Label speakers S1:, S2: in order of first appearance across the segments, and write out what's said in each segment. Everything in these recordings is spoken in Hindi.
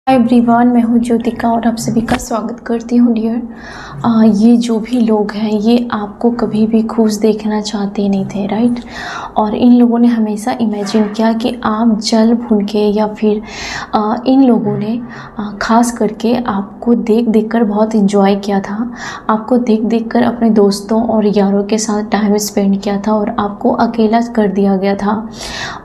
S1: हाय एवरीवन, मैं हूँ ज्योतिका और आप सभी का स्वागत करती हूँ डियर। ये जो भी लोग हैं ये आपको कभी भी खुश देखना चाहते नहीं थे, राइट। और इन लोगों ने हमेशा इमेजिन किया कि आप जल भून के या फिर इन लोगों ने खास करके आपको देख देख कर बहुत इंजॉय किया था। आपको देख देख कर अपने दोस्तों और यारों के साथ टाइम स्पेंड किया था और आपको अकेला कर दिया गया था।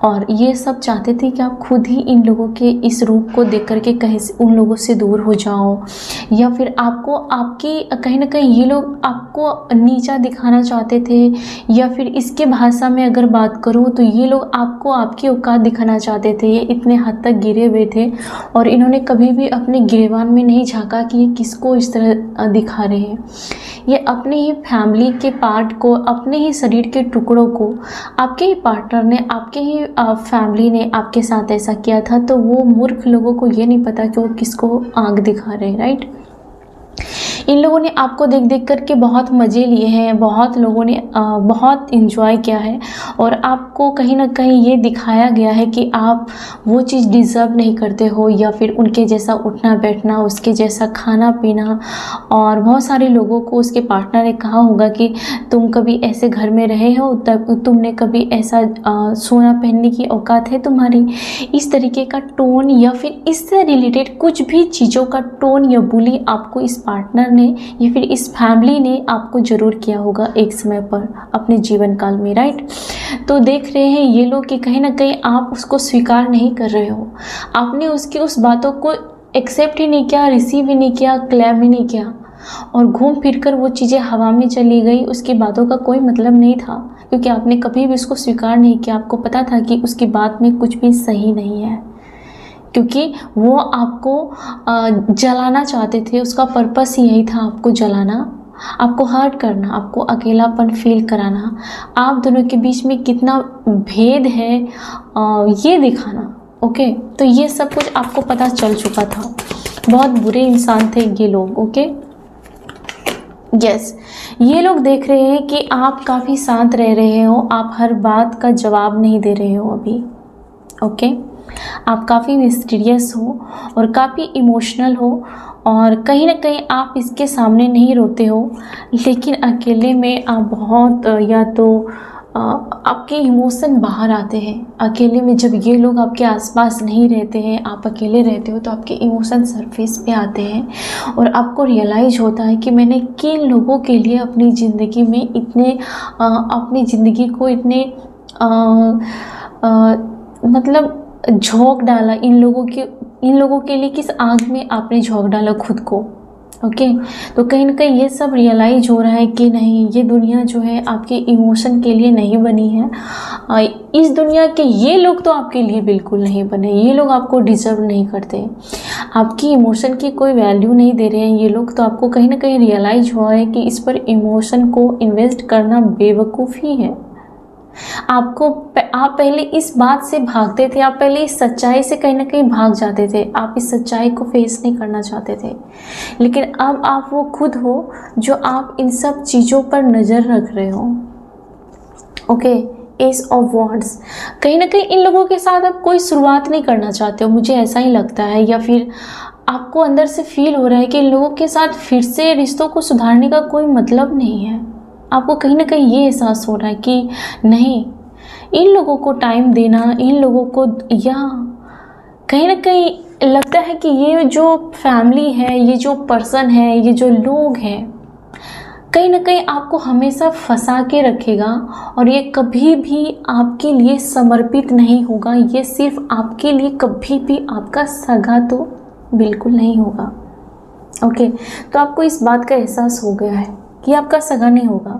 S1: और ये सब चाहते थे कि आप खुद ही इन लोगों के इस रूप को देख कर के कहीं से उन लोगों से दूर हो जाओ, या फिर आपको आपकी कहीं ना कहीं ये लोग आपको नीचा दिखाना चाहते थे, या फिर इसके भाषा में अगर बात करूँ तो ये लोग आपको आपकी औकात दिखाना चाहते थे। ये इतने हद तक गिरे हुए थे और इन्होंने कभी भी अपने गिरेबान में नहीं झांका कि ये किसको इस तरह दिखा रहे हैं। ये अपने ही फैमिली के पार्ट को, अपने ही शरीर के टुकड़ों को आपके ही पार्टनर ने, आपके ही फैमिली ने आपके साथ ऐसा किया था। तो वो मूर्ख लोगों को ये नहीं पता कि वो किसको आंख दिखा रहे हैं, राइट। इन लोगों ने आपको देख देख करके बहुत मज़े लिए हैं, बहुत लोगों ने बहुत इन्जॉय किया है और आपको कहीं ना कहीं ये दिखाया गया है कि आप वो चीज़ डिज़र्व नहीं करते हो, या फिर उनके जैसा उठना बैठना, उसके जैसा खाना पीना। और बहुत सारे लोगों को उसके पार्टनर ने कहा होगा कि तुम कभी ऐसे घर में रहे हो, तब तुमने कभी ऐसा सोना पहनने की औकात है तुम्हारी। इस तरीके का टोन या फिर इससे रिलेटेड कुछ भी चीज़ों का टोन या बुली आपको इस पार्टनर ने या फिर इस फैमिली ने आपको ज़रूर किया होगा एक समय पर अपने जीवन काल में, राइट। तो देख रहे हैं ये लोग कि कहीं ना कहीं आप उसको स्वीकार नहीं कर रहे हो। आपने उसकी उस बातों को एक्सेप्ट ही नहीं किया, रिसीव ही नहीं किया, क्लेम ही नहीं किया और घूम फिर कर वो चीज़ें हवा में चली गई। उसकी बातों का कोई मतलब नहीं था क्योंकि आपने कभी भी उसको स्वीकार नहीं किया। आपको पता था कि उसकी बात में कुछ भी सही नहीं है, क्योंकि वो आपको जलाना चाहते थे। उसका पर्पस ही यही था, आपको जलाना, आपको हर्ट करना, आपको अकेलापन फील कराना, आप दोनों के बीच में कितना भेद है ये दिखाना। ओके, तो ये सब कुछ आपको पता चल चुका था। बहुत बुरे इंसान थे ये लोग। ओके, यस, ये लोग देख रहे हैं कि आप काफ़ी शांत रह रहे हो, आप हर बात का जवाब नहीं दे रहे हो अभी। ओके, आप काफ़ी मिस्टीरियस हो और काफ़ी इमोशनल हो और कहीं ना कहीं आप इसके सामने नहीं रोते हो, लेकिन अकेले में आप बहुत या तो आपके इमोशन बाहर आते हैं। अकेले में जब ये लोग आपके आसपास नहीं रहते हैं, आप अकेले रहते हो, तो आपके इमोशन सरफेस पे आते हैं और आपको रियलाइज़ होता है कि मैंने किन लोगों के लिए अपनी ज़िंदगी में इतने अपनी ज़िंदगी को इतने मतलब झोंक डाला। इन लोगों के लिए किस आग में आपने झोंक डाला खुद को। ओके, तो कहीं ना कहीं ये सब रियलाइज हो रहा है कि नहीं, ये दुनिया जो है आपके इमोशन के लिए नहीं बनी है। इस दुनिया के ये लोग तो आपके लिए बिल्कुल नहीं बने। ये लोग आपको डिजर्व नहीं करते, आपकी इमोशन की कोई वैल्यू नहीं दे रहे हैं ये लोग। तो आपको कहीं ना कहीं रियलाइज हुआ है कि इस पर इमोशन को इन्वेस्ट करना बेवकूफ़ी है। आप पहले इस बात से भागते थे, आप पहले इस सच्चाई से कहीं ना कहीं भाग जाते थे, आप इस सच्चाई को फेस नहीं करना चाहते थे। लेकिन अब आप वो खुद हो जो आप इन सब चीज़ों पर नज़र रख रहे हो। ओके, एस ऑफ वॉन्ड्स, कहीं ना कहीं इन लोगों के साथ आप कोई शुरुआत नहीं करना चाहते हो, मुझे ऐसा ही लगता है। या फिर आपको अंदर से फील हो रहा है कि इन लोगों के साथ फिर से रिश्तों को सुधारने का कोई मतलब नहीं है। आपको कहीं ना कहीं ये एहसास हो रहा है कि नहीं, इन लोगों को टाइम देना, इन लोगों को, या कहीं ना कहीं लगता है कि ये जो फैमिली है, ये जो पर्सन है, ये जो लोग हैं, कहीं ना कहीं आपको हमेशा फंसा के रखेगा और ये कभी भी आपके लिए समर्पित नहीं होगा। ये सिर्फ आपके लिए कभी भी आपका सगा तो बिल्कुल नहीं होगा। ओके, तो आपको इस बात का एहसास हो गया है कि आपका सगा नहीं होगा।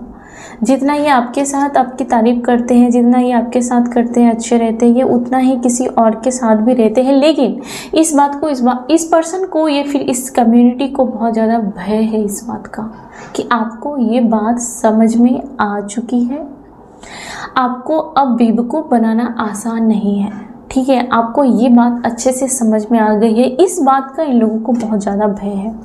S1: जितना ये आपके साथ आपकी तारीफ करते हैं, जितना ये आपके साथ करते हैं, अच्छे रहते हैं, ये उतना ही किसी और के साथ भी रहते हैं। लेकिन इस बात को, इस पर्सन को, ये फिर इस कम्युनिटी को बहुत ज़्यादा भय है इस बात का कि आपको ये बात समझ में आ चुकी है। आपको अब बेवकूफ़ बनाना आसान नहीं है, ठीक है। आपको ये बात अच्छे से समझ में आ गई है। इस बात का इन लोगों को बहुत ज़्यादा भय है।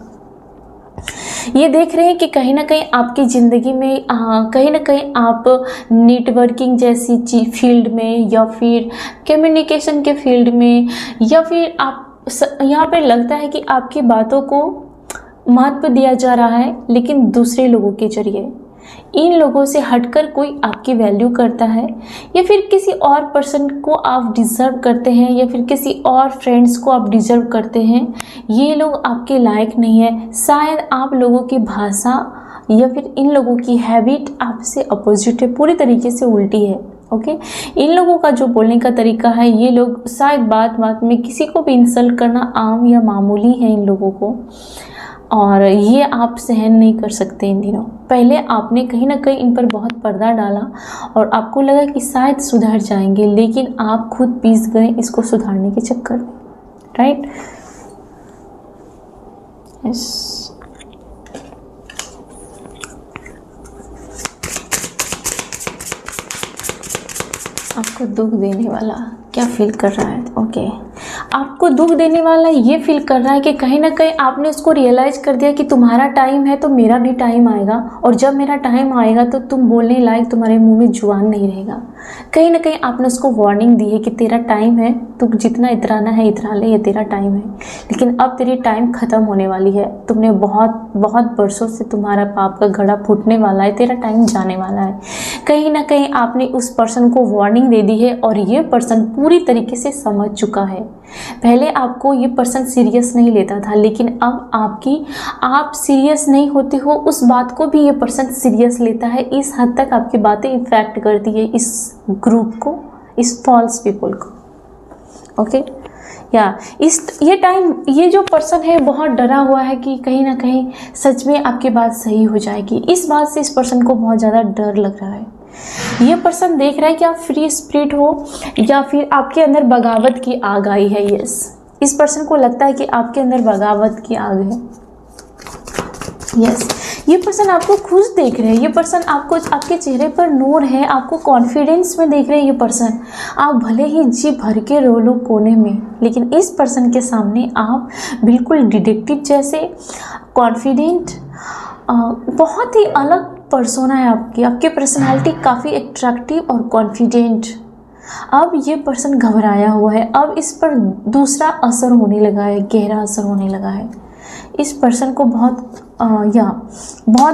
S1: ये देख रहे हैं कि कहीं ना कहीं आपकी ज़िंदगी में कहीं ना कहीं आप नेटवर्किंग जैसी फील्ड में, या फिर कम्युनिकेशन के फील्ड में, या फिर आप यहाँ पे लगता है कि आपकी बातों को महत्व दिया जा रहा है, लेकिन दूसरे लोगों के जरिए। इन लोगों से हटकर कोई आपकी वैल्यू करता है, या फिर किसी और पर्सन को आप डिज़र्व करते हैं, या फिर किसी और फ्रेंड्स को आप डिज़र्व करते हैं। ये लोग आपके लायक नहीं है। शायद आप लोगों की भाषा या फिर इन लोगों की हैबिट आपसे अपोजिट है, पूरी तरीके से उल्टी है। ओके, इन लोगों का जो बोलने का तरीका है, ये लोग शायद बात बात में किसी को भी इंसल्ट करना आम या मामूली है इन लोगों को, और ये आप सहन नहीं कर सकते इन दिनों। पहले आपने कहीं ना कहीं इन पर बहुत पर्दा डाला और आपको लगा कि शायद सुधर जाएंगे, लेकिन आप खुद पीस गए इसको सुधारने के चक्कर में, राइट? यस। आपको दुख देने वाला क्या फील कर रहा है? ओके, आपको दुख देने वाला ये फील कर रहा है कि कहीं ना कहीं आपने उसको रियलाइज़ कर दिया कि तुम्हारा टाइम है तो मेरा भी टाइम आएगा, और जब मेरा टाइम आएगा तो तुम बोलने लायक तुम्हारे मुंह में जुबान नहीं रहेगा। कहीं ना कहीं आपने उसको वार्निंग दी है कि तेरा टाइम है, तू जितना इतराना है इतरा ले, ये तेरा टाइम है, लेकिन अब तेरी टाइम ख़त्म होने वाली है। तुमने बहुत बहुत बरसों से तुम्हारा पाप का घड़ा फूटने वाला है, तेरा टाइम जाने वाला है। कहीं ना कहीं आपने उस पर्सन को वार्निंग दे दी है, और ये पर्सन पूरी तरीके से समझ चुका है। पहले आपको ये पर्सन सीरियस नहीं लेता था, लेकिन अब आप सीरियस नहीं होते हो, उस बात को भी ये पर्सन सीरियस लेता है। इस हद तक आपकी बातें इफेक्ट करती है इस ग्रुप को, इस फॉल्स पीपल को। ओके, या ये जो पर्सन है बहुत डरा हुआ है कि कहीं ना कहीं सच में आपकी बात सही हो जाएगी। इस बात से इस पर्सन को बहुत ज़्यादा डर लग रहा है। ये पर्सन देख रहा है कि आप फ्री स्पिरिट हो, या फिर आपके अंदर बगावत की आग आई है। यस, इस पर्सन को लगता है कि आपके अंदर बगावत की आग है। यस, ये पर्सन आपको खुश देख रहे हैं। ये पर्सन आपके चेहरे पर नूर है, आपको कॉन्फिडेंस में देख रहे हैं। ये पर्सन, आप भले ही जी भर के रो लो कोने में, लेकिन इस पर्सन के सामने आप बिल्कुल डिटेक्टिव जैसे कॉन्फिडेंट, बहुत ही अलग पर्सोना है आपकी पर्सनालिटी काफ़ी एट्रैक्टिव और कॉन्फिडेंट। अब ये पर्सन घबराया हुआ है, अब इस पर दूसरा असर होने लगा है, गहरा असर होने लगा है। इस पर्सन को बहुत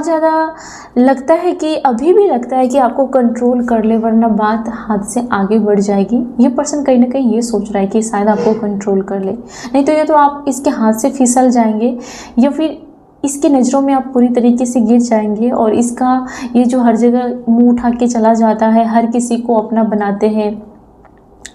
S1: ज़्यादा लगता है कि अभी भी लगता है कि आपको कंट्रोल कर ले, वरना बात हाथ से आगे बढ़ जाएगी। ये पर्सन कहीं ना कहीं ये सोच रहा है कि शायद आपको कंट्रोल कर ले, नहीं तो ये तो आप इसके हाथ से फिसल जाएंगे, या फिर इसकी नज़रों में आप पूरी तरीके से गिर जाएंगे। और इसका ये जो हर जगह मुंह उठा के चला जाता है, हर किसी को अपना बनाते हैं,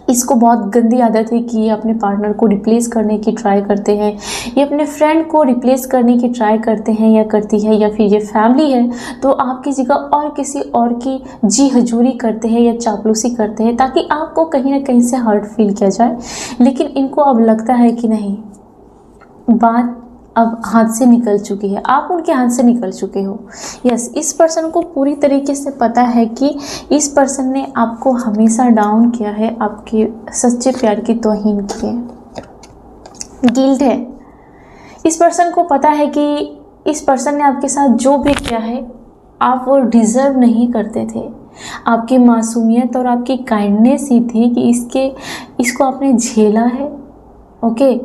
S1: इसको बहुत गंदी आदत है कि ये अपने पार्टनर को रिप्लेस करने की ट्राई करते हैं, ये अपने फ्रेंड को रिप्लेस करने की ट्राई करते हैं या करती है, या फिर ये फैमिली है तो आपकी जगह और किसी और की जी हजूरी करते हैं या चापलूसी करते हैं, ताकि आपको कहीं ना कहीं से हर्ट फील किया जाए। लेकिन इनको अब लगता है कि नहीं, बात अब हाथ से निकल चुकी है, आप उनके हाथ से निकल चुके हो। यस, इस पर्सन को पूरी तरीके से पता है कि इस पर्सन ने आपको हमेशा डाउन किया है, आपके सच्चे प्यार की तौहीन की है। गिल्ट है, इस पर्सन को पता है कि इस पर्सन ने आपके साथ जो भी किया है आप वो डिज़र्व नहीं करते थे। आपकी मासूमियत और आपकी काइंडनेस ही थी कि इसको आपने झेला है। ओके,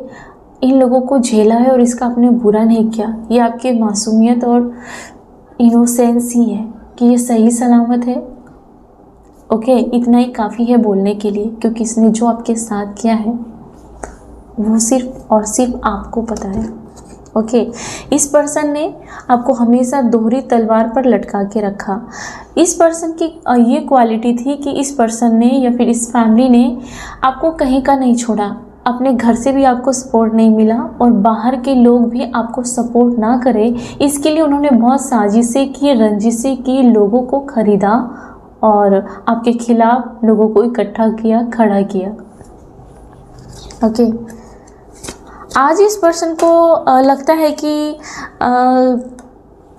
S1: इन लोगों को झेला है और इसका आपने बुरा नहीं किया। ये आपकी मासूमियत और इनोसेंस ही है कि ये सही सलामत है। ओके, इतना ही काफ़ी है बोलने के लिए, क्योंकि इसने जो आपके साथ किया है वो सिर्फ और सिर्फ आपको पता है। ओके, इस पर्सन ने आपको हमेशा दोहरी तलवार पर लटका के रखा। इस पर्सन की ये क्वालिटी थी कि इस पर्सन ने या फिर इस फैमिली ने आपको कहीं का नहीं छोड़ा। अपने घर से भी आपको सपोर्ट नहीं मिला, और बाहर के लोग भी आपको सपोर्ट ना करें, इसके लिए उन्होंने बहुत साजिशें की, रंजिशें की, लोगों को ख़रीदा और आपके खिलाफ लोगों को इकट्ठा किया, खड़ा किया। ओके, आज इस पर्सन को लगता है कि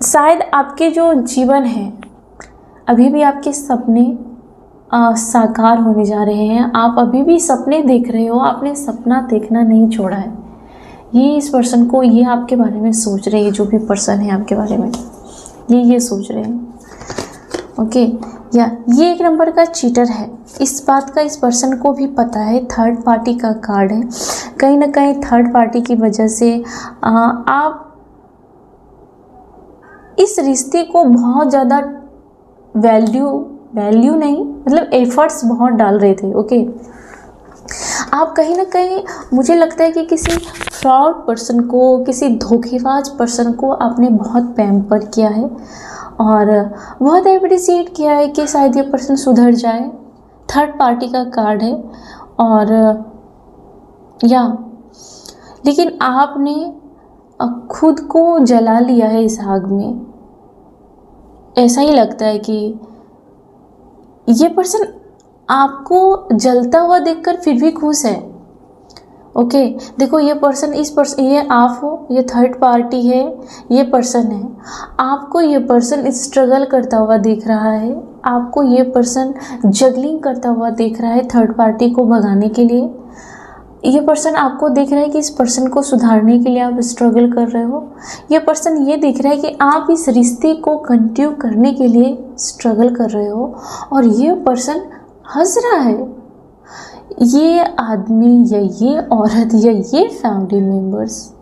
S1: शायद आपके जो जीवन है, अभी भी आपके सपने साकार होने जा रहे हैं। आप अभी भी सपने देख रहे हो, आपने सपना देखना नहीं छोड़ा है। ये इस पर्सन को, ये आपके बारे में सोच रहे हैं, जो भी पर्सन है आपके बारे में ये सोच रहे हैं। ओके। या ये एक नंबर का चीटर है, इस बात का इस पर्सन को भी पता है। थर्ड पार्टी का कार्ड है, कहीं ना कहीं थर्ड पार्टी की वजह से आप इस रिश्ते को बहुत ज़्यादा वैल्यू नहीं, मतलब एफर्ट्स बहुत डाल रहे थे। ओके, आप कहीं ना कहीं, मुझे लगता है कि किसी फ्रॉड पर्सन को, किसी धोखेबाज पर्सन को आपने बहुत पैम्पर किया है और बहुत एप्रिशिएट किया है कि शायद ये पर्सन सुधर जाए। थर्ड पार्टी का कार्ड है और लेकिन आपने खुद को जला लिया है इस आग में। ऐसा ही लगता है कि ये पर्सन आपको जलता हुआ देखकर फिर भी खुश है। ओके, देखो ये पर्सन, ये आप हो, ये थर्ड पार्टी है, ये पर्सन है। आपको ये पर्सन स्ट्रगल करता हुआ दिख रहा है, आपको ये पर्सन जगलिंग करता हुआ दिख रहा है थर्ड पार्टी को भगाने के लिए। ये पर्सन आपको देख रहा है कि इस पर्सन को सुधारने के लिए आप स्ट्रगल कर रहे हो। ये पर्सन ये देख रहा है कि आप इस रिश्ते को कंटिन्यू करने के लिए स्ट्रगल कर रहे हो और ये पर्सन हंस रहा है। ये आदमी या ये औरत या ये फैमिली मेम्बर्स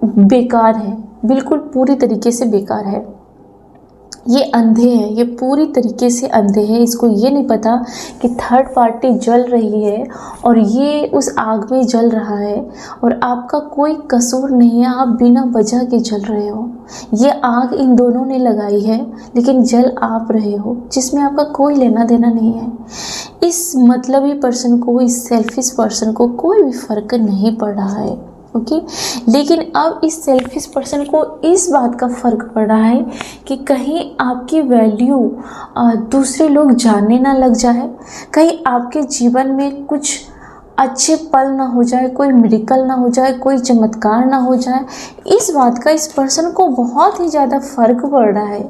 S1: बेकार है, बिल्कुल पूरी तरीके से बेकार है। ये अंधे हैं, ये पूरी तरीके से अंधे हैं। इसको ये नहीं पता कि थर्ड पार्टी जल रही है और ये उस आग में जल रहा है और आपका कोई कसूर नहीं है, आप बिना वजह के जल रहे हो। ये आग इन दोनों ने लगाई है लेकिन जल आप रहे हो, जिसमें आपका कोई लेना देना नहीं है। इस मतलबी पर्सन को, इस सेल्फिश पर्सन को कोई भी फर्क नहीं पड़ रहा है। ओके, लेकिन अब इस सेल्फिश पर्सन को इस बात का फ़र्क पड़ रहा है कि कहीं आपकी वैल्यू दूसरे लोग जानने ना लग जाए, कहीं आपके जीवन में कुछ अच्छे पल ना हो जाए, कोई मिरेकल ना हो जाए, कोई चमत्कार ना हो जाए। इस बात का इस पर्सन को बहुत ही ज़्यादा फ़र्क पड़ रहा है।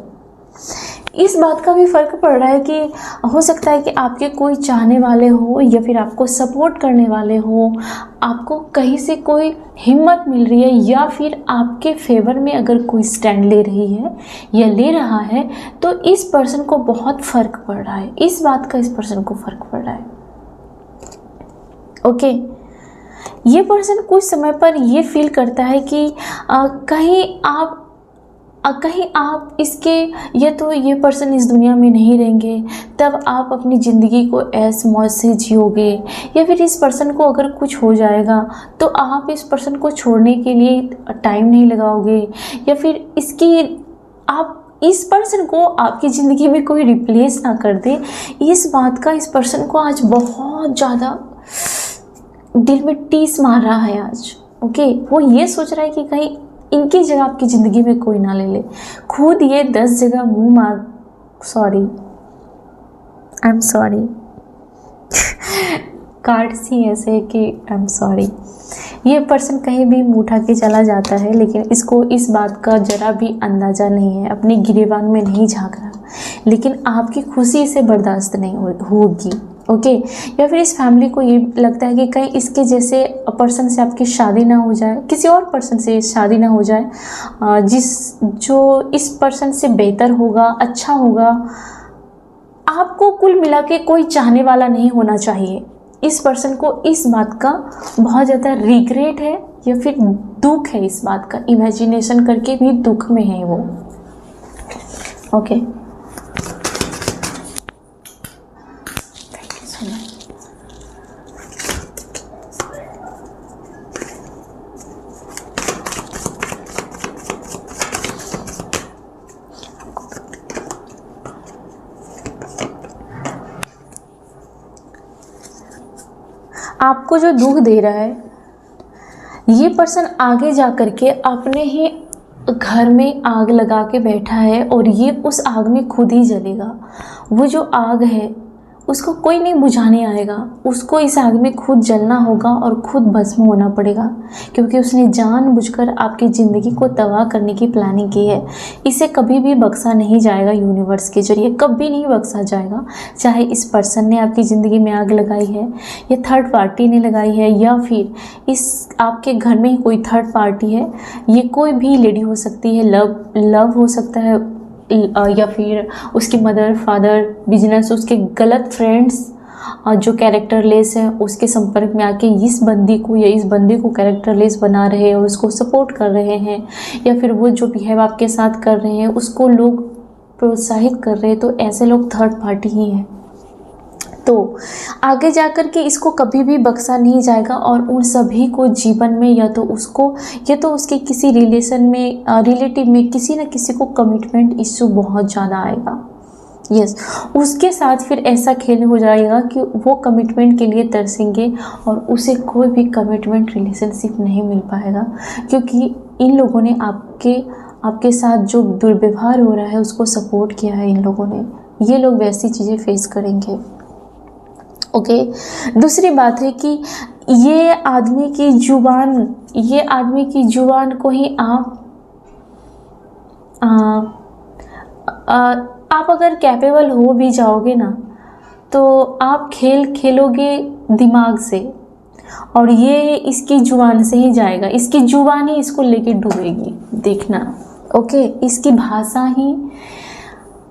S1: इस बात का भी फ़र्क पड़ रहा है कि हो सकता है कि आपके कोई चाहने वाले हो या फिर आपको सपोर्ट करने वाले हो, आपको कहीं से कोई हिम्मत मिल रही है या फिर आपके फेवर में अगर कोई स्टैंड ले रही है या ले रहा है, तो इस पर्सन को बहुत फ़र्क पड़ रहा है। इस बात का इस पर्सन को फ़र्क पड़ रहा है। ओके, ये पर्सन कुछ समय पर ये फील करता है कि कहीं आप इसके, या तो ये पर्सन इस दुनिया में नहीं रहेंगे, तब आप अपनी ज़िंदगी को ऐश मौज से जियोगे, या फिर इस पर्सन को अगर कुछ हो जाएगा तो आप इस पर्सन को छोड़ने के लिए टाइम नहीं लगाओगे, या फिर आप इस पर्सन को आपकी ज़िंदगी में कोई रिप्लेस ना कर दे। इस बात का इस पर्सन को आज बहुत ज़्यादा दिल में टीस मार रहा है आज। ओके, वो ये सोच रहा है कि कहीं इनकी जगह आपकी ज़िंदगी में कोई ना ले ले। खुद ये 10 जगह मुंह मार, आई एम सॉरी कार्ड्स ही ऐसे है कि आई एम सॉरी। ये पर्सन कहीं भी मुँह उठा के चला जाता है, लेकिन इसको इस बात का जरा भी अंदाज़ा नहीं है, अपनी गिरेबान में नहीं झांक रहा, लेकिन आपकी खुशी इसे बर्दाश्त नहीं होगी। ओके, या फिर इस फैमिली को ये लगता है कि कहीं इसके जैसे पर्सन से आपकी शादी ना हो जाए, किसी और पर्सन से शादी ना हो जाए जो इस पर्सन से बेहतर होगा, अच्छा होगा। आपको कुल मिला के कोई चाहने वाला नहीं होना चाहिए। इस पर्सन को इस बात का बहुत ज़्यादा रिग्रेट है या फिर दुख है, इस बात का इमेजिनेशन करके भी दुख में है वो। ओके, आपको जो दुख दे रहा है ये पर्सन आगे जा कर के अपने ही घर में आग लगा के बैठा है और ये उस आग में खुद ही जलेगा। वो जो आग है उसको कोई नहीं बुझाने आएगा, उसको इस आग में खुद जलना होगा और खुद भस्म होना पड़ेगा, क्योंकि उसने जानबूझकर आपकी ज़िंदगी को तबाह करने की प्लानिंग की है। इसे कभी भी बख्शा नहीं जाएगा, यूनिवर्स के जरिए कभी नहीं बख्शा जाएगा। चाहे इस पर्सन ने आपकी ज़िंदगी में आग लगाई है या थर्ड पार्टी ने लगाई है, या फिर इस आपके घर में ही कोई थर्ड पार्टी है, ये कोई भी लेडी हो सकती है, लव हो सकता है, या फिर उसके मदर फादर, बिजनेस, उसके गलत फ्रेंड्स जो कैरेक्टरलेस हैं उसके संपर्क में आके इस बंदी को या इस बंदे को कैरेक्टरलेस बना रहे हैं और उसको सपोर्ट कर रहे हैं, या फिर वो जो बिहेव आपके साथ कर रहे हैं उसको लोग प्रोत्साहित कर रहे हैं, तो ऐसे लोग थर्ड पार्टी ही हैं। तो आगे जाकर के इसको कभी भी बख्शा नहीं जाएगा और उन सभी को जीवन में या तो उसके किसी रिलेशन में, रिलेटिव में किसी न किसी को कमिटमेंट इश्यू बहुत ज़्यादा आएगा। यस, उसके साथ फिर ऐसा खेल हो जाएगा कि वो कमिटमेंट के लिए तरसेंगे और उसे कोई भी कमिटमेंट रिलेशनशिप नहीं मिल पाएगा, क्योंकि इन लोगों ने आपके साथ जो दुर्व्यवहार हो रहा है उसको सपोर्ट किया है इन लोगों ने। ये लोग वैसी चीज़ें फेस करेंगे। ओके, दूसरी बात है कि ये आदमी की जुबान को ही आप अगर कैपेबल हो भी जाओगे ना, तो आप खेल खेलोगे दिमाग से, और ये इसकी जुबान से ही जाएगा। इसकी जुबान ही इसको लेके डूबेगी, देखना। ओके, इसकी भाषा ही,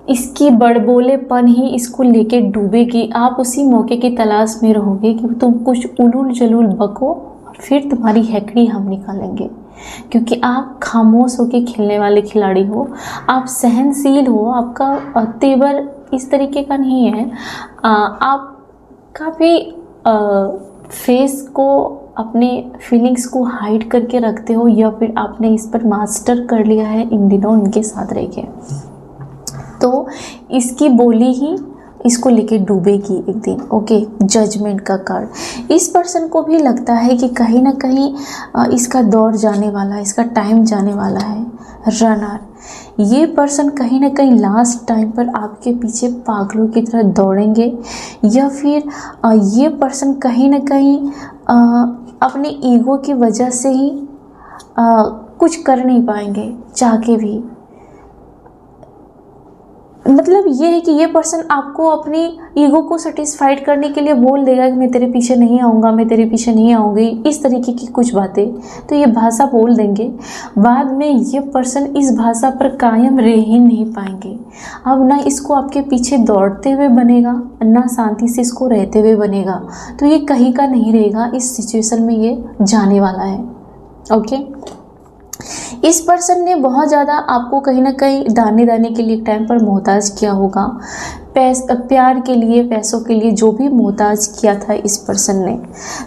S1: इसकी बड़बोलेपन ही इसको लेके डूबेगी। आप उसी मौके की तलाश में रहोगे कि तुम कुछ उलूल जलूल बको और फिर तुम्हारी हैकड़ी हम निकालेंगे, क्योंकि आप खामोश होके खेलने वाले खिलाड़ी हो, आप सहनशील हो, आपका तेवर इस तरीके का नहीं है। आप काफ़ी फेस को, अपने फीलिंग्स को हाइड करके रखते हो, या फिर आपने इस पर मास्टर कर लिया है इन दिनों इनके साथ रह के। तो इसकी बोली ही इसको लेके डूबेगी एक दिन। ओके, जजमेंट का कार्ड। इस पर्सन को भी लगता है कि कहीं ना कहीं इसका दौर जाने वाला है, इसका टाइम जाने वाला है। रनर, ये पर्सन कहीं ना कहीं लास्ट टाइम पर आपके पीछे पागलों की तरह दौड़ेंगे, या फिर ये पर्सन कहीं ना कहीं अपने ईगो की वजह से ही कुछ कर नहीं पाएंगे चाह के भी। मतलब ये है कि ये पर्सन आपको अपनी ईगो को सेटिस्फाइड करने के लिए बोल देगा कि मैं तेरे पीछे नहीं आऊँगा, मैं तेरे पीछे नहीं आऊँगी, इस तरीके की कुछ बातें, तो ये भाषा बोल देंगे। बाद में ये पर्सन इस भाषा पर कायम रह ही नहीं पाएंगे। अब ना इसको आपके पीछे दौड़ते हुए बनेगा, ना शांति से इसको रहते हुए बनेगा, तो ये कहीं का नहीं रहेगा। इस सिचुएशन में ये जाने वाला है। ओके, इस पर्सन ने बहुत ज़्यादा आपको कहीं ना कहीं दाने दाने के लिए एक टाइम पर मोहताज किया होगा, प्यार के लिए, पैसों के लिए, जो भी मोहताज किया था इस पर्सन ने।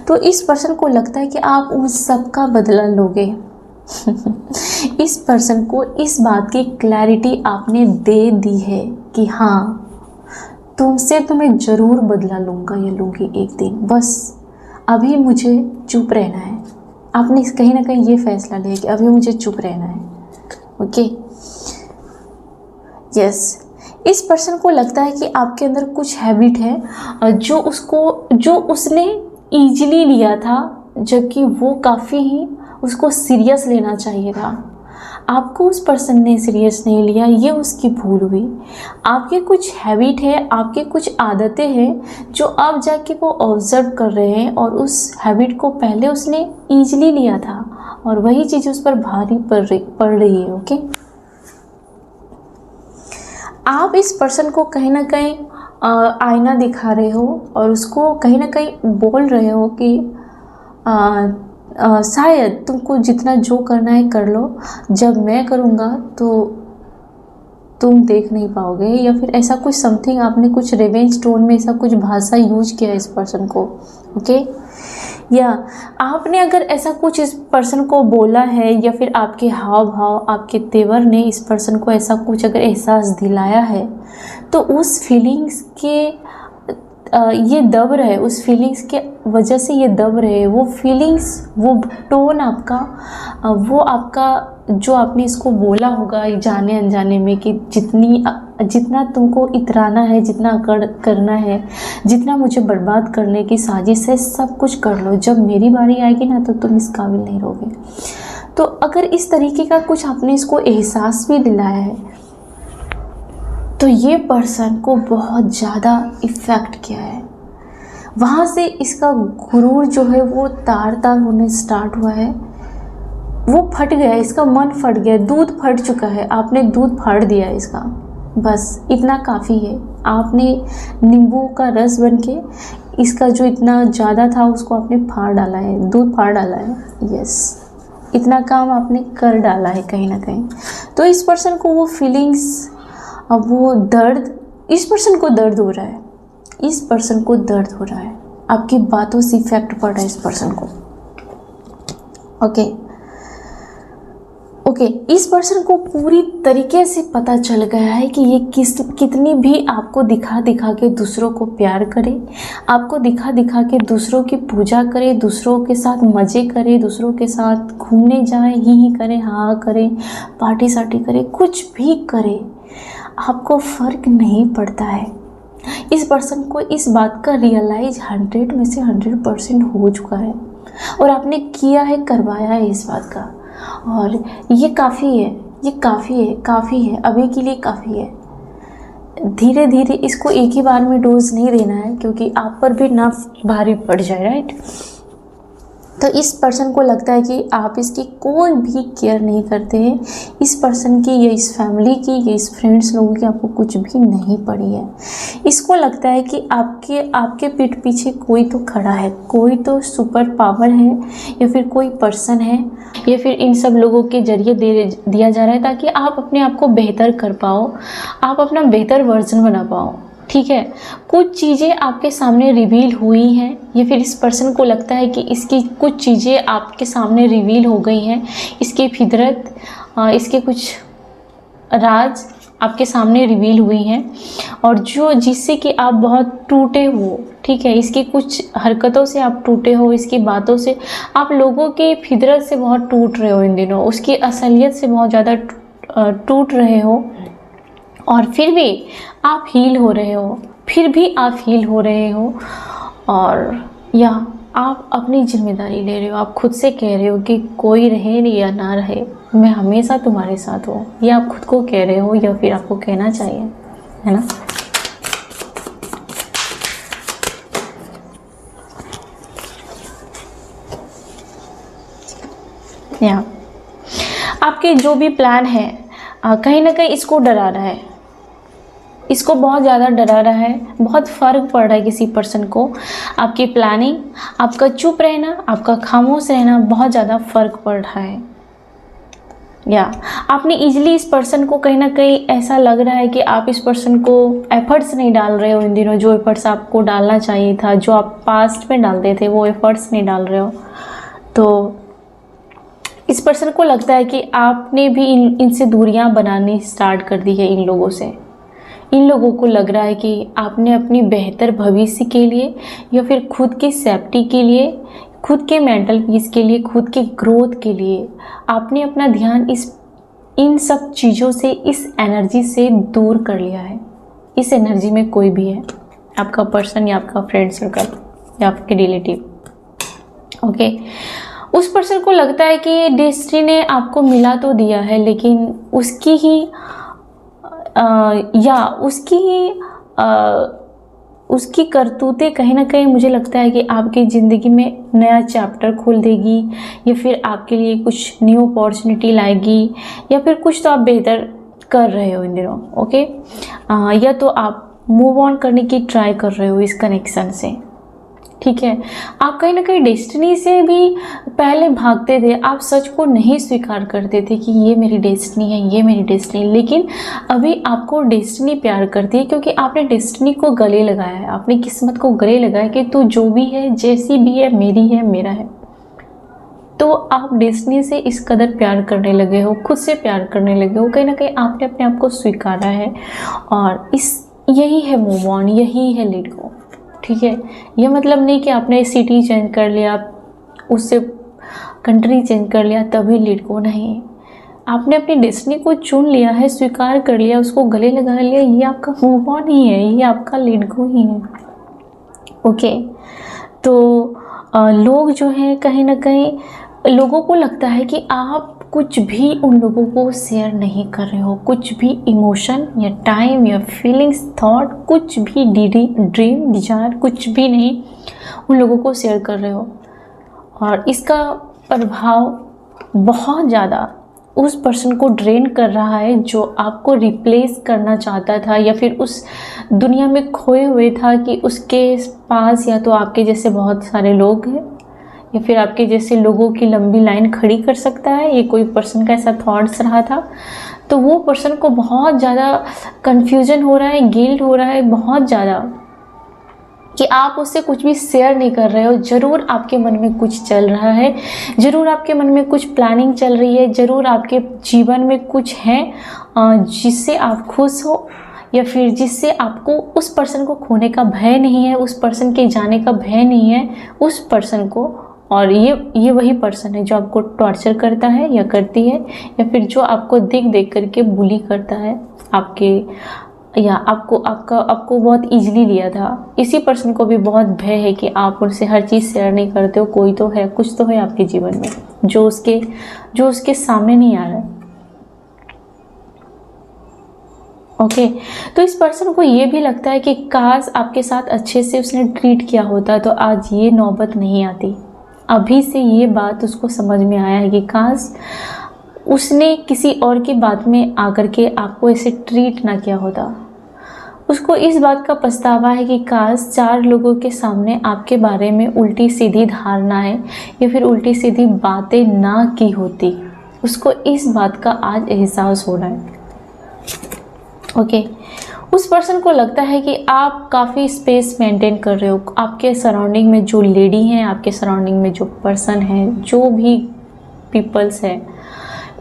S1: तो इस पर्सन को लगता है कि आप उन सब का बदला लोगे। इस पर्सन को इस बात की क्लैरिटी आपने दे दी है कि हाँ, तुमसे तो मैं ज़रूर बदला लूँगा या लूँगी एक दिन, बस अभी मुझे चुप रहना है। आपने कहीं ना कहीं ये फैसला लिया कि अभी मुझे चुप रहना है। ओके, यस, इस पर्सन को लगता है कि आपके अंदर कुछ हैबिट है जो उसने ईजिली लिया था, जबकि वो काफ़ी ही उसको सीरियस लेना चाहिए था। आपको उस पर्सन ने सीरियस नहीं लिया, ये उसकी भूल हुई। आपके कुछ हैबिट है, आपके कुछ आदतें हैं जो अब जाके वो ऑब्जर्व कर रहे हैं, और उस हैबिट को पहले उसने ईजिली लिया था और वही चीज़ उस पर भारी पड़ रही है। ओके, आप इस पर्सन को कहीं ना कहीं आईना दिखा रहे हो और उसको कहीं ना कहीं बोल रहे हो कि शायद तुमको जितना जो करना है कर लो, जब मैं करूँगा तो तुम देख नहीं पाओगे, या फिर ऐसा कुछ समथिंग आपने कुछ रिवेंज टोन में ऐसा कुछ भाषा यूज किया इस पर्सन को। ओके, या आपने अगर ऐसा कुछ इस पर्सन को बोला है, या फिर आपके हाव भाव, आपके तेवर ने इस पर्सन को ऐसा कुछ अगर एहसास दिलाया है, तो उस फीलिंग्स के ये दब रहे, उस फीलिंग्स के वजह से ये दब रहे। वो फीलिंग्स, वो टोन आपका, वो आपका जो आपने इसको बोला होगा जाने अनजाने में कि जितना तुमको इतराना है, जितना करना है, जितना मुझे बर्बाद करने की साजिश है, सब कुछ कर लो, जब मेरी बारी आएगी ना तो तुम इस काबिल नहीं रहोगे। तो अगर इस तरीके का कुछ आपने इसको एहसास भी दिलाया है, तो ये पर्सन को बहुत ज़्यादा इफ़ेक्ट किया है। वहाँ से इसका गुरूर जो है वो तार तार होने स्टार्ट हुआ है, वो फट गया, इसका मन फट गया, दूध फट चुका है, आपने दूध फाड़ दिया है इसका। बस इतना काफ़ी है। आपने नींबू का रस बन के इसका जो इतना ज़्यादा था उसको आपने फाड़ डाला है, दूध फाड़ डाला है। यस, इतना काम आपने कर डाला है कहीं ना कहीं। तो इस पर्सन को वो फीलिंग्स, अब वो दर्द, इस पर्सन को दर्द हो रहा है, इस पर्सन को दर्द हो रहा है, आपकी बातों से इफेक्ट पड़ रहा है इस पर्सन को। ओके, इस पर्सन को पूरी तरीके से पता चल गया है कि ये कितनी भी आपको दिखा दिखा के दूसरों को प्यार करे, आपको दिखा दिखा के दूसरों की पूजा करे, दूसरों के साथ मज़े करे, दूसरों के साथ घूमने जाए, ही करे, हाँ करे, पार्टी सार्टी करे, कुछ भी करे, आपको फ़र्क नहीं पड़ता है। इस पर्सन को इस बात का रियलाइज 100 में से 100% हो चुका है और आपने किया है, करवाया है इस बात का। और ये काफ़ी है, ये काफ़ी है, अभी के लिए काफ़ी है। धीरे धीरे इसको एक ही बार में डोज नहीं देना है, क्योंकि आप पर भी ना भारी पड़ जाए, राइट। तो इस पर्सन को लगता है कि आप इसकी कोई भी केयर नहीं करते हैं। इस पर्सन की या इस फैमिली की या इस फ्रेंड्स लोगों की आपको कुछ भी नहीं पड़ी है। इसको लगता है कि आपके पीठ पीछे कोई तो खड़ा है, कोई तो सुपर पावर है, या फिर कोई पर्सन है, या फिर इन सब लोगों के जरिए दिया जा रहा है ताकि आप अपने आप को बेहतर कर पाओ, आप अपना बेहतर वर्जन बना पाओ। ठीक है, कुछ चीज़ें आपके सामने रिवील हुई हैं, या फिर इस पर्सन को लगता है कि इसकी कुछ चीज़ें आपके सामने रिवील हो गई हैं, इसकी फितरत, इसके कुछ राज आपके सामने रिवील हुई हैं, और जिससे कि आप बहुत टूटे हो। ठीक है, इसकी कुछ हरकतों से आप टूटे हो, इसकी बातों से, आप लोगों की फितरत से बहुत टूट रहे हो इन दिनों, उसकी असलियत से बहुत ज़्यादा टूट रहे हो, और फिर भी आप हील हो रहे हो, और या आप अपनी जिम्मेदारी ले रहे हो। आप खुद से कह रहे हो कि कोई रहे या ना रहे, मैं हमेशा तुम्हारे साथ हूँ। ये आप खुद को कह रहे हो, या फिर आपको कहना चाहिए, है ना। या आपके जो भी प्लान है कहीं ना कहीं इसको डरा रहा है, इसको बहुत ज़्यादा डरा रहा है, बहुत फ़र्क पड़ रहा है किसी पर्सन को। आपकी प्लानिंग, आपका चुप रहना, आपका खामोश रहना बहुत ज़्यादा फ़र्क पड़ रहा है। या आपने इजीली इस पर्सन को, कहीं ना कहीं ऐसा लग रहा है कि आप इस पर्सन को एफर्ट्स नहीं डाल रहे हो इन दिनों, जो एफर्ट्स आपको डालना चाहिए था, जो आप पास्ट में डालते थे वो एफर्ट्स नहीं डाल रहे हो। तो इस पर्सन को लगता है कि आपने भी इनसे दूरियां बनानी स्टार्ट कर दी है इन लोगों से। इन लोगों को लग रहा है कि आपने अपनी बेहतर भविष्य के लिए, या फिर खुद की सेफ्टी के लिए, खुद के मेंटल पीस के लिए, खुद के ग्रोथ के लिए आपने अपना ध्यान इन सब चीज़ों से, इस एनर्जी से दूर कर लिया है। इस एनर्जी में कोई भी है, आपका पर्सन या आपका फ्रेंड सर्कल या आपके रिलेटिव। ओके, उस पर्सन को लगता है कि ये डेस्टिनी ने आपको मिला तो दिया है, लेकिन उसकी ही उसकी करतूतें कहीं ना कहीं मुझे लगता है कि आपकी ज़िंदगी में नया चैप्टर खोल देगी, या फिर आपके लिए कुछ न्यू अपॉर्चुनिटी लाएगी, या फिर कुछ तो आप बेहतर कर रहे हो इन दिनों। ओके, या तो आप मूव ऑन करने की ट्राई कर रहे हो इस कनेक्शन से। ठीक है, आप कहीं ना कहीं डेस्टिनी से भी पहले भागते थे, आप सच को नहीं स्वीकार करते थे कि ये मेरी डेस्टिनी है, ये मेरी डेस्टिनी। लेकिन अभी आपको डेस्टिनी प्यार करती है, क्योंकि आपने डेस्टिनी को गले लगाया है, आपने किस्मत को गले लगाया कि तू जो भी है, जैसी भी है, मेरी है, मेरा है। तो आप डेस्टिनी से इस कदर प्यार करने लगे हो, खुद से प्यार करने लगे हो, कहीं ना कहीं आपने अपने आप को स्वीकारा है, और यही है मूव ऑन, यही है लेट गो। ठीक है, ये मतलब नहीं कि आपने सिटी चेंज कर लिया, उससे कंट्री चेंज कर लिया तभी लेट गो, नहीं। आपने अपनी डेस्टिनी को चुन लिया है, स्वीकार कर लिया, उसको गले लगा लिया, ये आपका मूव ऑन ही है, ये आपका लेट गो ही है। ओके, तो लोग जो हैं कहीं ना कहीं लोगों को लगता है कि आप कुछ भी उन लोगों को शेयर नहीं कर रहे हो, कुछ भी इमोशन या टाइम या फीलिंग्स, थॉट, कुछ भी ड्रीम, डिजायर, कुछ भी नहीं उन लोगों को शेयर कर रहे हो। और इसका प्रभाव बहुत ज़्यादा उस पर्सन को ड्रेन कर रहा है जो आपको रिप्लेस करना चाहता था, या फिर उस दुनिया में खोए हुए था कि उसके पास या तो आपके जैसे बहुत सारे लोग हैं या फिर आपके जैसे लोगों की लंबी लाइन खड़ी कर सकता है। ये कोई पर्सन का ऐसा थॉट्स रहा था। तो वो पर्सन को बहुत ज़्यादा कन्फ्यूजन हो रहा है, गिल्ट हो रहा है बहुत ज़्यादा कि आप उससे कुछ भी शेयर नहीं कर रहे हो। ज़रूर आपके मन में कुछ चल रहा है, ज़रूर आपके मन में कुछ प्लानिंग चल रही है, ज़रूर आपके जीवन में कुछ है जिससे आप खुश हो, या फिर जिससे आपको उस पर्सन को खोने का भय नहीं है, उस पर्सन के जाने का भय नहीं है उस पर्सन को। और ये वही पर्सन है जो आपको टॉर्चर करता है या करती है, या फिर जो आपको देख देख करके बुली करता है आपके, या आपको बहुत इजीली लिया था। इसी पर्सन को भी बहुत भय है कि आप उनसे हर चीज़ शेयर नहीं करते हो। कोई तो है, कुछ तो है आपके जीवन में जो उसके सामने नहीं आ रहा है। ओके, तो इस पर्सन को ये भी लगता है कि काश आपके साथ अच्छे से उसने ट्रीट किया होता तो आज ये नौबत नहीं आती। अभी से ये बात उसको समझ में आया है कि काश उसने किसी और की बात में आकर के आपको ऐसे ट्रीट ना किया होता। उसको इस बात का पछतावा है कि काश 4 लोगों के सामने आपके बारे में उल्टी सीधी धारणाएं या फिर उल्टी सीधी बातें ना की होती। उसको इस बात का आज एहसास हो रहा है। ओके, उस पर्सन को लगता है कि आप काफ़ी स्पेस मेंटेन कर रहे हो। आपके सराउंडिंग में जो लेडी हैं, आपके सराउंडिंग में जो पर्सन है, जो भी पीपल्स है,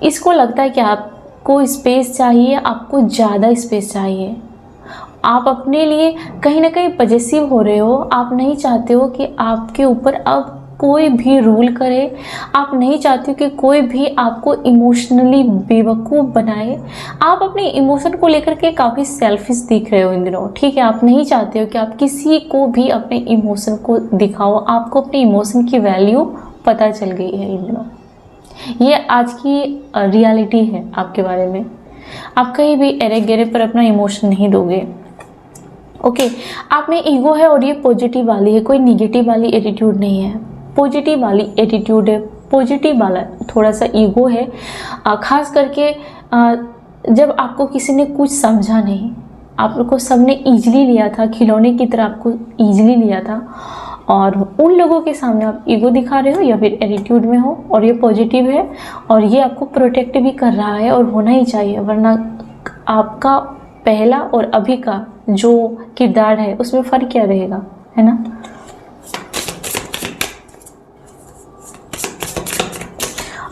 S1: इसको लगता है कि आपको स्पेस चाहिए, आपको ज़्यादा स्पेस चाहिए। आप अपने लिए कहीं ना कहीं पजेसिव हो रहे हो। आप नहीं चाहते हो कि आपके ऊपर अब कोई भी रूल करे। आप नहीं चाहते हो कि कोई भी आपको इमोशनली बेवकूफ़ बनाए। आप अपने इमोशन को लेकर के काफ़ी सेल्फिश दिख रहे हो इन दिनों, ठीक है। आप नहीं चाहते हो कि आप किसी को भी अपने इमोशन को दिखाओ। आपको अपने इमोशन की वैल्यू पता चल गई है इन दिनों। ये आज की रियलिटी है आपके बारे में। आप कहीं भी एरे गेरे पर अपना इमोशन नहीं दोगे। ओके, आप में ईगो है और ये पॉजिटिव वाली है, कोई निगेटिव वाली एटीट्यूड नहीं है, पॉजिटिव वाली एटीट्यूड है, पॉजिटिव वाला थोड़ा सा ईगो है। खास करके जब आपको किसी ने कुछ समझा नहीं, आपको सबने ईजिली लिया था, खिलौने की तरह आपको ईजिली लिया था, और उन लोगों के सामने आप ईगो दिखा रहे हो या फिर एटीट्यूड में हो, और ये पॉजिटिव है और ये आपको प्रोटेक्ट भी कर रहा है और होना ही चाहिए। वरना आपका पहला और अभी का जो किरदार है उसमें फ़र्क क्या रहेगा, है ना।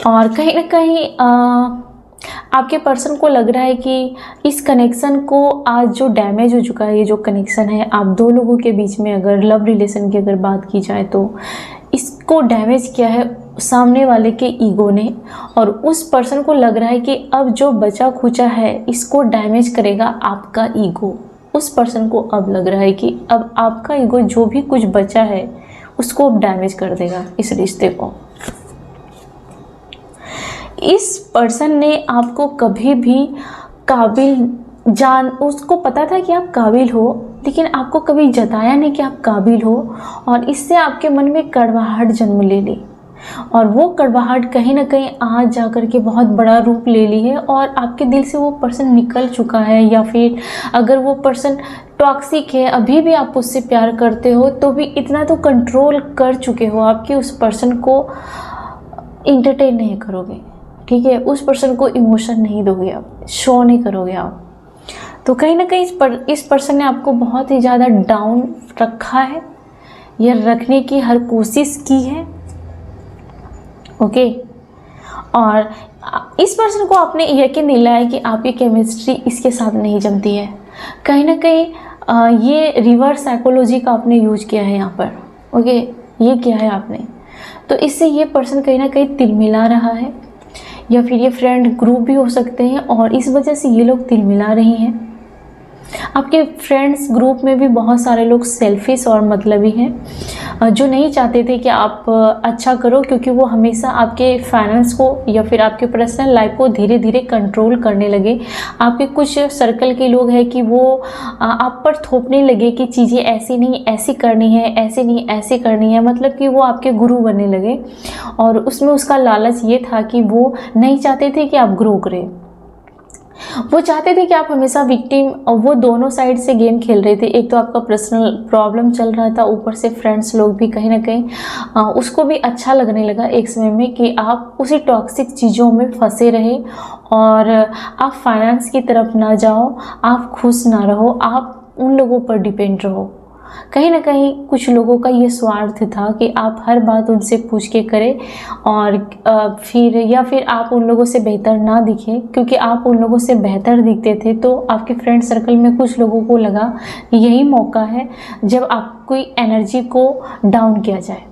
S1: और कहीं ना कहीं आपके पर्सन को लग रहा है कि इस कनेक्शन को आज जो डैमेज हो चुका है, ये जो कनेक्शन है आप 2 लोगों के बीच में, अगर लव रिलेशन की अगर बात की जाए तो इसको डैमेज किया है सामने वाले के ईगो ने। और उस पर्सन को लग रहा है कि अब जो बचा खुचा है इसको डैमेज करेगा आपका ईगो। उस पर्सन को अब लग रहा है कि अब आपका ईगो जो भी कुछ बचा है उसको अब डैमेज कर देगा इस रिश्ते को। इस पर्सन ने आपको कभी भी उसको पता था कि आप काबिल हो, लेकिन आपको कभी जताया नहीं कि आप काबिल हो, और इससे आपके मन में कड़वाहट जन्म ले ली। और वो कड़वाहट कहीं ना कहीं आज जा कर के बहुत बड़ा रूप ले ली है और आपके दिल से वो पर्सन निकल चुका है। या फिर अगर वो पर्सन टॉक्सिक है, अभी भी आप उससे प्यार करते हो, तो भी इतना तो कंट्रोल कर चुके हो आप कि उस पर्सन को इंटरटेन नहीं करोगे, ठीक है। उस पर्सन को इमोशन नहीं दोगे, आप शो नहीं करोगे आप। तो कहीं ना कहीं इस पर्सन ने आपको बहुत ही ज़्यादा डाउन रखा है या रखने की हर कोशिश की है। ओके, और इस पर्सन को आपने यकीन दिलाया कि आपकी केमिस्ट्री इसके साथ नहीं जमती है। कहीं ना कहीं ये रिवर्स साइकोलॉजी का आपने यूज किया है यहाँ पर। ओके, ये किया है आपने, तो इससे ये पर्सन कहीं ना कहीं तिलमिला रहा है, या फिर ये फ्रेंड ग्रुप भी हो सकते हैं और इस वजह से ये लोग तिलमिला रही हैं। आपके फ्रेंड्स ग्रुप में भी बहुत सारे लोग सेल्फिश और मतलबी हैं, जो नहीं चाहते थे कि आप अच्छा करो, क्योंकि वो हमेशा आपके फाइनेंस को या फिर आपके पर्सनल लाइफ को धीरे धीरे कंट्रोल करने लगे। आपके कुछ सर्कल के लोग हैं कि वो आप पर थोपने लगे कि चीज़ें ऐसी नहीं ऐसी करनी है, ऐसी नहीं ऐसी करनी है, मतलब कि वो आपके गुरु बनने लगे। और उसमें उसका लालच ये था कि वो नहीं चाहते थे कि आप ग्रो करें, वो चाहते थे कि आप हमेशा विक्टिम, और वो दोनों साइड से गेम खेल रहे थे। एक तो आपका पर्सनल प्रॉब्लम चल रहा था, ऊपर से फ्रेंड्स लोग भी कहीं ना कहीं उसको भी अच्छा लगने लगा एक समय में कि आप उसी टॉक्सिक चीज़ों में फंसे रहे और आप फाइनेंस की तरफ ना जाओ, आप खुश ना रहो, आप उन लोगों पर डिपेंड रहो। कहीं ना कहीं कुछ लोगों का ये स्वार्थ था कि आप हर बात उनसे पूछ के करें और फिर आप उन लोगों से बेहतर ना दिखें, क्योंकि आप उन लोगों से बेहतर दिखते थे तो आपके फ्रेंड सर्कल में कुछ लोगों को लगा यही मौका है जब आपकी एनर्जी को डाउन किया जाए।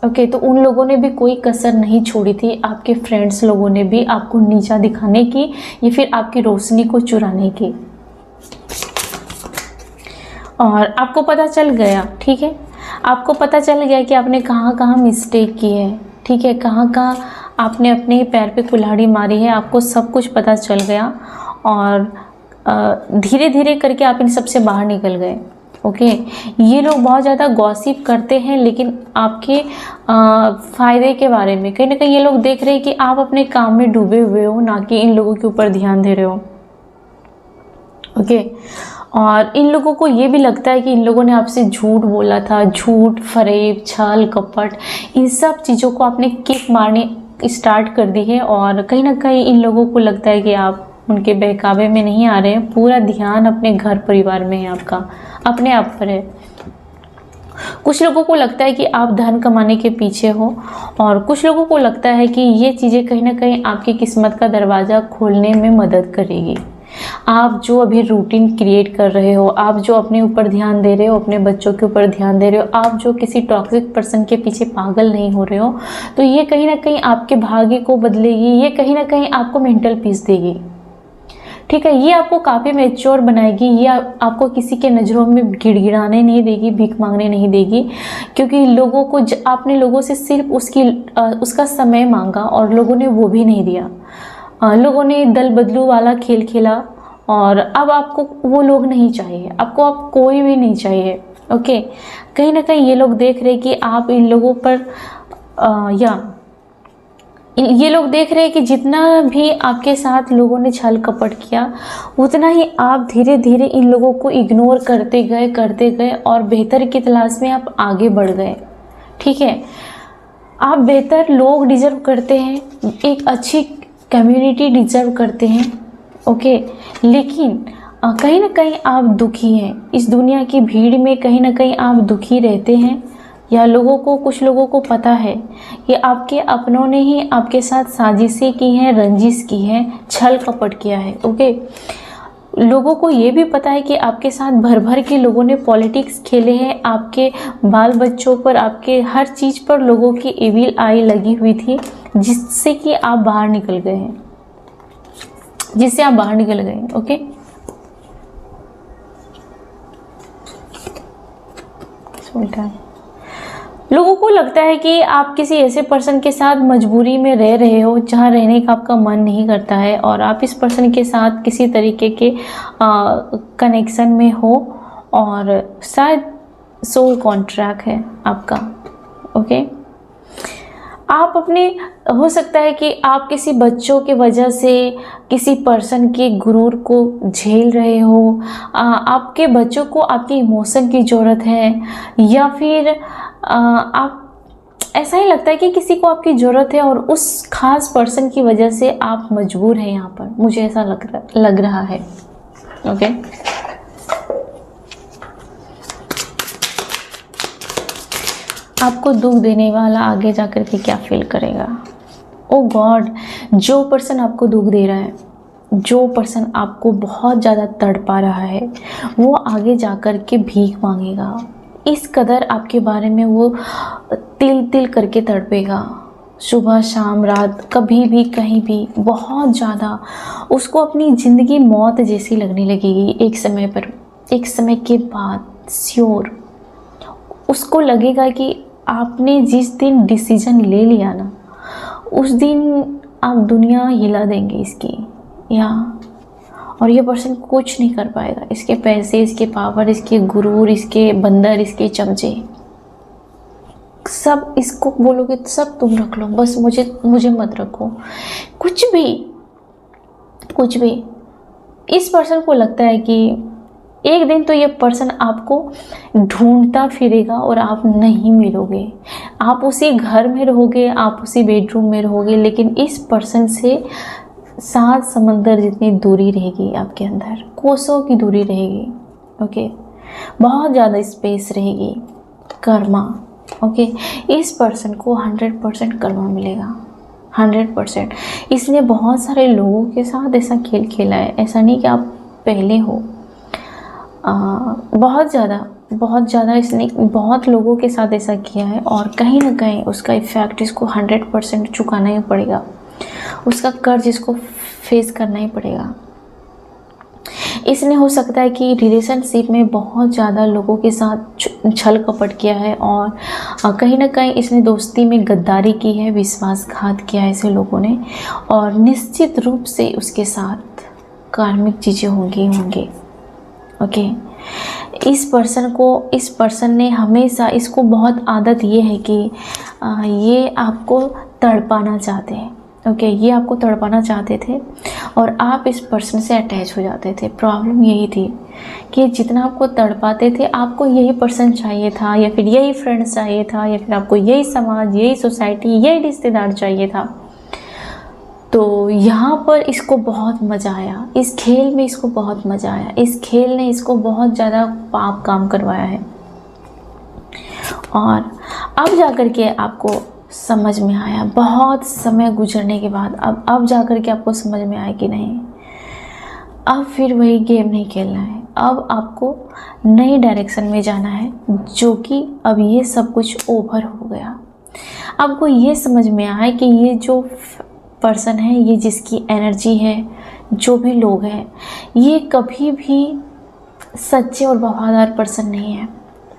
S1: ओके, तो उन लोगों ने भी कोई कसर नहीं छोड़ी थी, आपके फ्रेंड्स लोगों ने भी आपको नीचा दिखाने की या फिर आपकी रोशनी को चुराने की। और आपको पता चल गया, ठीक है, आपको पता चल गया कि आपने कहाँ कहाँ मिस्टेक की है, ठीक है, कहाँ कहाँ आपने अपने पैर पे कुल्हाड़ी मारी है, आपको सब कुछ पता चल गया और धीरे धीरे करके आप इन सब से बाहर निकल गए। ओके, ये लोग बहुत ज़्यादा गॉसिप करते हैं लेकिन आपके फ़ायदे के बारे में। कहीं ना कहीं ये लोग देख रहे हैं कि आप अपने काम में डूबे हुए हो, ना कि इन लोगों के ऊपर ध्यान दे रहे हो। ओके, और इन लोगों को ये भी लगता है कि इन लोगों ने आपसे झूठ बोला था, झूठ, फरेब, छल, कपट, इन सब चीज़ों को आपने किक मारने स्टार्ट कर दी है। और कहीं ना कहीं इन लोगों को लगता है कि आप उनके बहकावे में नहीं आ रहे हैं, पूरा ध्यान अपने घर परिवार में है, आपका अपने आप पर है। कुछ लोगों को लगता है कि आप धन कमाने के पीछे हो और कुछ लोगों को लगता है कि ये चीज़ें कहीं ना कहीं आपकी किस्मत का दरवाज़ा खोलने में मदद करेगी। आप जो अभी रूटीन क्रिएट कर रहे हो, आप जो अपने ऊपर ध्यान दे रहे हो, अपने बच्चों के ऊपर ध्यान दे रहे हो, आप जो किसी टॉक्सिक पर्सन के पीछे पागल नहीं हो रहे हो, तो ये कहीं ना कहीं आपके भाग्य को बदलेगी, ये कहीं ना कहीं आपको मेंटल पीस देगी। ठीक है, ये आपको काफ़ी मैच्योर बनाएगी, ये आपको किसी के नज़रों में गिड़गिड़ाने नहीं देगी, भीख मांगने नहीं देगी, क्योंकि लोगों को आपने लोगों से सिर्फ उसका समय मांगा और लोगों ने वो भी नहीं दिया। लोगों ने दल बदलू वाला खेल खेला और अब आपको वो लोग नहीं चाहिए, आपको अब कोई भी नहीं चाहिए। ओके, कहीं ना कहीं ये लोग देख रहे कि आप इन लोगों पर ये लोग देख रहे हैं कि जितना भी आपके साथ लोगों ने छल कपट किया, उतना ही आप धीरे धीरे इन लोगों को इग्नोर करते गए और बेहतर की तलाश में आप आगे बढ़ गए। ठीक है, आप बेहतर लोग डिजर्व करते हैं, एक अच्छी कम्युनिटी डिजर्व करते हैं। ओके, लेकिन कहीं ना कहीं आप दुखी हैं, इस दुनिया की भीड़ में कहीं ना कहीं आप दुखी रहते हैं, या कुछ लोगों को पता है कि आपके अपनों ने ही आपके साथ साजिशें की हैं, रंजिश की है, छल कपट किया है। ओके, लोगों को ये भी पता है कि आपके साथ भर भर के लोगों ने पॉलिटिक्स खेले हैं, आपके बाल बच्चों पर, आपके हर चीज़ पर लोगों की इविल आई लगी हुई थी, जिससे कि आप बाहर निकल गए हैं, जिससे आप बाहर निकल गए। ओके, लोगों को लगता है कि आप किसी ऐसे पर्सन के साथ मजबूरी में रह रहे हो जहाँ रहने का आपका मन नहीं करता है, और आप इस पर्सन के साथ किसी तरीके के कनेक्शन में हो और शायद सोल कॉन्ट्रैक्ट है आपका। ओके, आप अपने, हो सकता है कि आप किसी बच्चों के वजह से किसी पर्सन के गुरूर को झेल रहे हो, आपके बच्चों को आपके इमोशन की ज़रूरत है, या फिर आप ऐसा ही लगता है कि किसी को आपकी ज़रूरत है और उस खास पर्सन की वजह से आप मजबूर हैं यहाँ पर, मुझे ऐसा लग रहा है। ओके, आपको दुख देने वाला आगे जाकर के क्या फील करेगा? ओ गॉड, जो पर्सन आपको दुख दे रहा है, जो पर्सन आपको बहुत ज़्यादा तड़पा रहा है, वो आगे जाकर के भीख मांगेगा। इस कदर आपके बारे में वो तिल तिल करके तड़पेगा। सुबह शाम रात कभी भी कहीं भी बहुत ज़्यादा उसको अपनी ज़िंदगी मौत जैसी लगने लगेगी एक समय पर। एक समय के बाद श्योर उसको लगेगा कि आपने जिस दिन डिसीजन ले लिया ना, उस दिन आप दुनिया हिला देंगे इसकी, या और ये पर्सन कुछ नहीं कर पाएगा। इसके पैसे, इसके पावर, इसके गुरूर, इसके बंदर, इसके चमचे, सब इसको बोलोगे तो सब तुम रख लो, बस मुझे मत रखो। कुछ भी इस पर्सन को लगता है कि एक दिन तो ये पर्सन आपको ढूंढता फिरेगा और आप नहीं मिलोगे। आप उसी घर में रहोगे, आप उसी बेडरूम में रहोगे, लेकिन इस पर्सन से 7 समंदर जितनी दूरी रहेगी आपके अंदर, कोसों की दूरी रहेगी। ओके, बहुत ज़्यादा स्पेस रहेगी। कर्मा, ओके, इस पर्सन को 100% कर्मा मिलेगा, 100%। इसने बहुत सारे लोगों के साथ ऐसा खेल खेला है, ऐसा नहीं कि आप पहले हो। बहुत ज़्यादा इसने बहुत लोगों के साथ ऐसा किया है, और कहीं ना कहीं उसका इफ़ेक्ट इसको 100% चुकाना ही पड़ेगा। उसका कर्ज इसको फेस करना ही पड़ेगा। इसने हो सकता है कि रिलेशनशिप में बहुत ज़्यादा लोगों के साथ छल कपट किया है, और कहीं ना कहीं इसने दोस्ती में गद्दारी की है, विश्वासघात किया है ऐसे लोगों ने, और निश्चित रूप से उसके साथ कार्मिक चीज़ें होंगी। ओके, इस पर्सन ने हमेशा, इसको बहुत आदत ये है कि ये आपको तड़पाना चाहते हैं। ओके, ये आपको तड़पाना चाहते थे और आप इस पर्सन से अटैच हो जाते थे। प्रॉब्लम यही थी कि जितना आपको तड़पाते थे, आपको यही पर्सन चाहिए था, या फिर यही फ्रेंड चाहिए था, या फिर आपको यही समाज, यही सोसाइटी, यही रिश्तेदार चाहिए था। तो यहाँ पर इसको बहुत मज़ा आया, इस खेल में इसको बहुत मज़ा आया। इस खेल ने इसको बहुत ज़्यादा पाप काम करवाया है, और अब जाकर के आपको समझ में आया, बहुत समय गुजरने के बाद अब जाकर के आपको समझ में आया कि नहीं, अब फिर वही गेम नहीं खेलना है। अब आपको नई डायरेक्शन में जाना है, जो कि अब ये सब कुछ ओवर हो गया। आपको ये समझ में आया कि ये जो पर्सन है, ये जिसकी एनर्जी है, जो भी लोग हैं, ये कभी भी सच्चे और वफादार पर्सन नहीं है।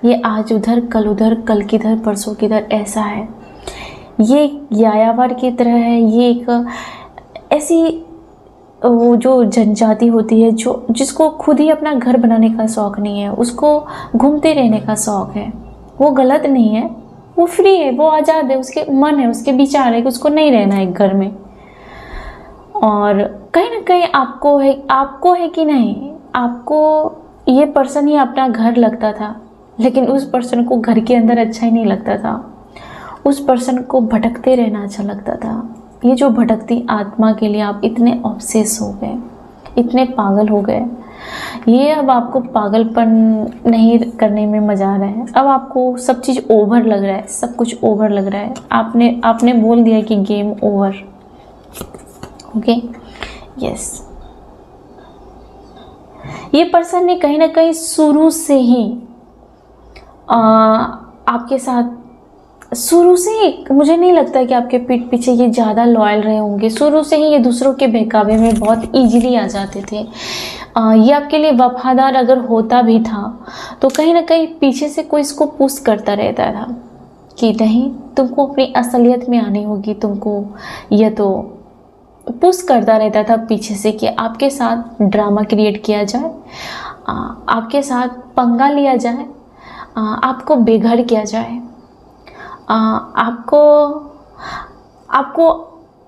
S1: ये आज उधर, कल उधर, कल किधर, परसों किधर, ऐसा है। ये यायावर की तरह है। ये एक ऐसी वो जो जनजाति होती है जिसको खुद ही अपना घर बनाने का शौक़ नहीं है, उसको घूमते रहने का शौक़ है। वो गलत नहीं है, वो फ्री है, वो आज़ाद है, उसके मन है, उसके विचार है कि उसको नहीं रहना है एक घर में। और कहीं ना कहीं आपको है कि नहीं, आपको ये पर्सन ही अपना घर लगता था, लेकिन उस पर्सन को घर के अंदर अच्छा ही नहीं लगता था। उस पर्सन को भटकते रहना अच्छा लगता था। ये जो भटकती आत्मा के लिए आप इतने ऑब्सेस हो गए, इतने पागल हो गए, ये अब आपको पागलपन नहीं करने में मज़ा आ रहा है। अब आपको सब चीज़ ओवर लग रहा है, सब कुछ ओवर लग रहा है। आपने बोल दिया कि गेम ओवर। ओके, यस, ये पर्सन ने कहीं ना कहीं शुरू से ही आपके साथ, शुरू से ही मुझे नहीं लगता कि आपके पीठ पीछे ये ज़्यादा लॉयल रहे होंगे। शुरू से ही ये दूसरों के बहकावे में बहुत इजीली आ जाते थे। ये आपके लिए वफादार अगर होता भी था तो कहीं ना कहीं पीछे से कोई इसको पुश करता रहता था कि नहीं, तुमको अपनी असलियत में आनी होगी, तुमको, यह तो पुश करता रहता था पीछे से कि आपके साथ ड्रामा क्रिएट किया जाए, आपके साथ पंगा लिया जाए, आपको बेघर किया जाए, आपको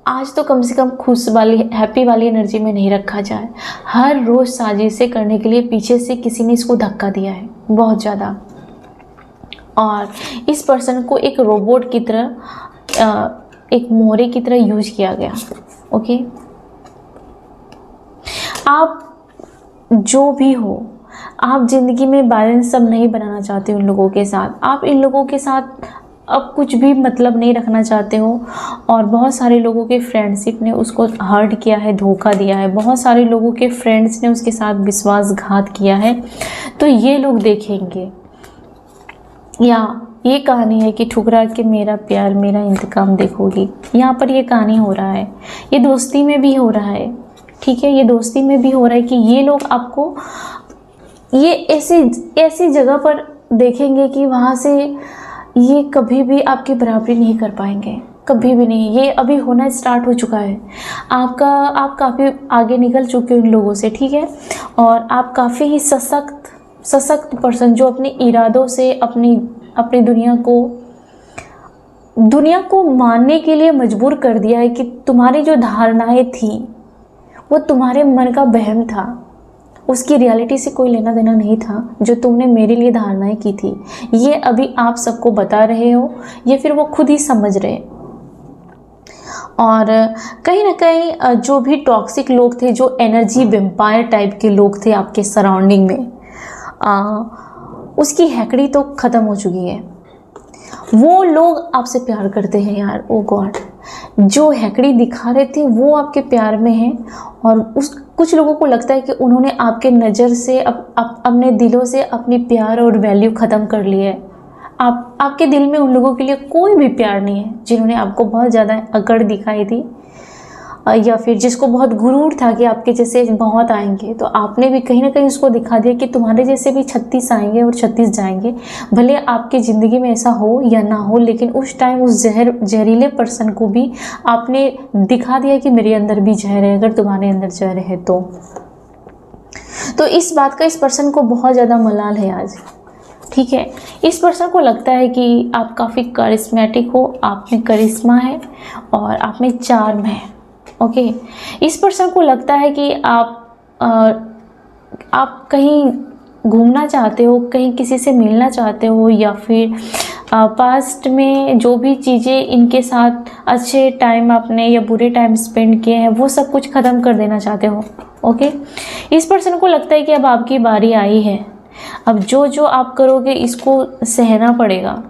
S1: आज तो कम से कम खुश वाली, हैप्पी वाली एनर्जी में नहीं रखा जाए। हर रोज़ साजिशें करने के लिए पीछे से किसी ने इसको धक्का दिया है बहुत ज़्यादा, और इस पर्सन को एक रोबोट की तरह, एक मोहरे की तरह यूज किया गया। ओके, आप जो भी हो, आप ज़िंदगी में बैलेंस सब नहीं बनाना चाहते उन लोगों के साथ। आप इन लोगों के साथ अब कुछ भी मतलब नहीं रखना चाहते हो, और बहुत सारे लोगों के फ्रेंडशिप ने उसको हर्ट किया है, धोखा दिया है। बहुत सारे लोगों के फ्रेंड्स ने उसके साथ विश्वासघात किया है। तो ये लोग देखेंगे, या ये कहानी है कि ठुकरा के मेरा प्यार मेरा इंतकाम देखोगी। यहाँ पर ये कहानी हो रहा है, ये दोस्ती में भी हो रहा है, ठीक है, ये दोस्ती में भी हो रहा है कि ये लोग आपको ये ऐसी जगह पर देखेंगे कि वहाँ से ये कभी भी आपकी बराबरी नहीं कर पाएंगे, कभी भी नहीं। ये अभी होना स्टार्ट हो चुका है। आप काफ़ी आगे निकल चुके हो इन लोगों से, ठीक है, और आप काफ़ी ही सशक्त पर्सन जो अपने इरादों से अपनी दुनिया को मानने के लिए मजबूर कर दिया है कि तुम्हारी जो धारणाएं थी वो तुम्हारे मन का वहम था, उसकी रियलिटी से कोई लेना देना नहीं था, जो तुमने मेरे लिए धारणाएं की थी। ये अभी आप सबको बता रहे हो, ये फिर वो खुद ही समझ रहे। और कहीं ना कहीं जो भी टॉक्सिक लोग थे, जो एनर्जी वेम्पायर टाइप के लोग थे आपके सराउंडिंग में, उसकी हैकड़ी तो ख़त्म हो चुकी है। वो लोग आपसे प्यार करते हैं यार, ओ गॉड, जो हैकड़ी दिखा रहे थे वो आपके प्यार में हैं। और कुछ लोगों को लगता है कि उन्होंने आपके नज़र से अपने दिलों से अपनी प्यार और वैल्यू ख़त्म कर ली है। आपके दिल में उन लोगों के लिए कोई भी प्यार नहीं है जिन्होंने आपको बहुत ज़्यादा अकड़ दिखाई थी, या फिर जिसको बहुत गुरूर था कि आपके जैसे बहुत आएंगे। तो आपने भी कहीं ना कहीं उसको दिखा दिया कि तुम्हारे जैसे भी 36 आएंगे और 36 जाएंगे। भले आपकी ज़िंदगी में ऐसा हो या ना हो, लेकिन उस टाइम उस जहरीले पर्सन को भी आपने दिखा दिया कि मेरे अंदर भी जहर है, अगर तुम्हारे अंदर जहर है तो इस बात का इस पर्सन को बहुत ज़्यादा मलाल है आज, ठीक है। इस पर्सन को लगता है कि आप काफ़ी करिश्मेटिक हो, आप में करिश्मा है और आप में चार्म है, ओके। इस पर्सन को लगता है कि आप कहीं घूमना चाहते हो, कहीं किसी से मिलना चाहते हो, या फिर पास्ट में जो भी चीज़ें इनके साथ अच्छे टाइम आपने या बुरे टाइम स्पेंड किए हैं वो सब कुछ ख़त्म कर देना चाहते हो, ओके। इस पर्सन को लगता है कि अब आपकी बारी आई है, अब जो आप करोगे इसको सहना पड़ेगा,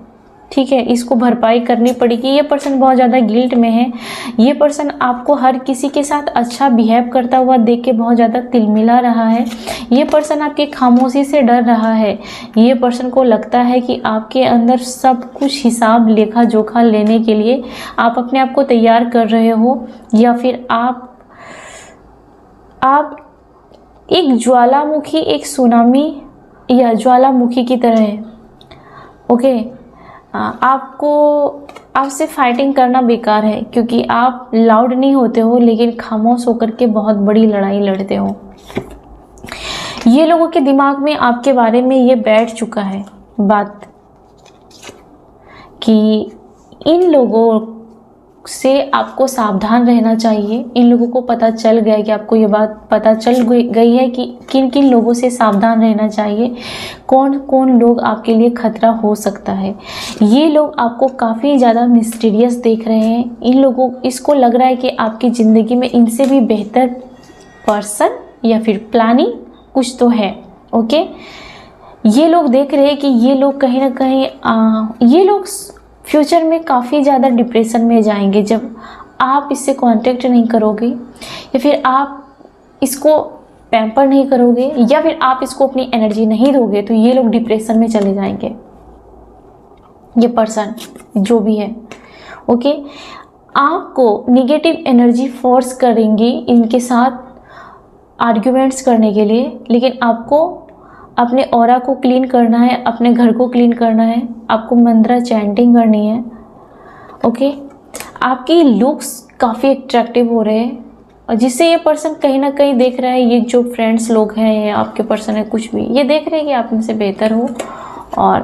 S1: ठीक है, इसको भरपाई करनी पड़ेगी। ये पर्सन बहुत ज़्यादा गिल्ट में है। ये पर्सन आपको हर किसी के साथ अच्छा बिहेव करता हुआ देख के बहुत ज़्यादा तिलमिला रहा है। ये पर्सन आपकी खामोशी से डर रहा है। ये पर्सन को लगता है कि आपके अंदर सब कुछ हिसाब लेखा जोखा लेने के लिए आप अपने आप को तैयार कर रहे हो, या फिर आप एक ज्वालामुखी, एक सुनामी या ज्वालामुखी की तरह है, ओके। आपसे फाइटिंग करना बेकार है, क्योंकि आप लाउड नहीं होते हो लेकिन खामोश होकर के बहुत बड़ी लड़ाई लड़ते हो। ये लोगों के दिमाग में आपके बारे में ये बैठ चुका है बात कि इन लोगों से आपको सावधान रहना चाहिए। इन लोगों को पता चल गया कि आपको ये बात पता चल गई है कि किन किन लोगों से सावधान रहना चाहिए, कौन कौन लोग आपके लिए खतरा हो सकता है। ये लोग आपको काफ़ी ज़्यादा मिस्टीरियस देख रहे हैं। इन लोगों इसको लग रहा है कि आपकी ज़िंदगी में इनसे भी बेहतर पर्सन या फिर प्लानिंग कुछ तो है, ओके। ये लोग देख रहे हैं कि ये लोग कहीं ना कहीं ये लोग फ्यूचर में काफ़ी ज़्यादा डिप्रेशन में जाएंगे जब आप इससे कांटेक्ट नहीं करोगे, या फिर आप इसको पैम्पर नहीं करोगे, या फिर आप इसको अपनी एनर्जी नहीं दोगे, तो ये लोग डिप्रेशन में चले जाएंगे। ये पर्सन जो भी है, ओके, आपको निगेटिव एनर्जी फोर्स करेंगी इनके साथ आर्ग्यूमेंट्स करने के लिए, लेकिन आपको अपने ऑरा को क्लीन करना है, अपने घर को क्लीन करना है, आपको मंत्रा चैंटिंग करनी है, ओके। आपकी लुक्स काफ़ी अट्रैक्टिव हो रहे हैं, और जिससे ये पर्सन कहीं ना कहीं देख रहा है, ये जो फ्रेंड्स लोग हैं या आपके पर्सन है कुछ भी, ये देख रहे हैं कि आप इनसे बेहतर हो और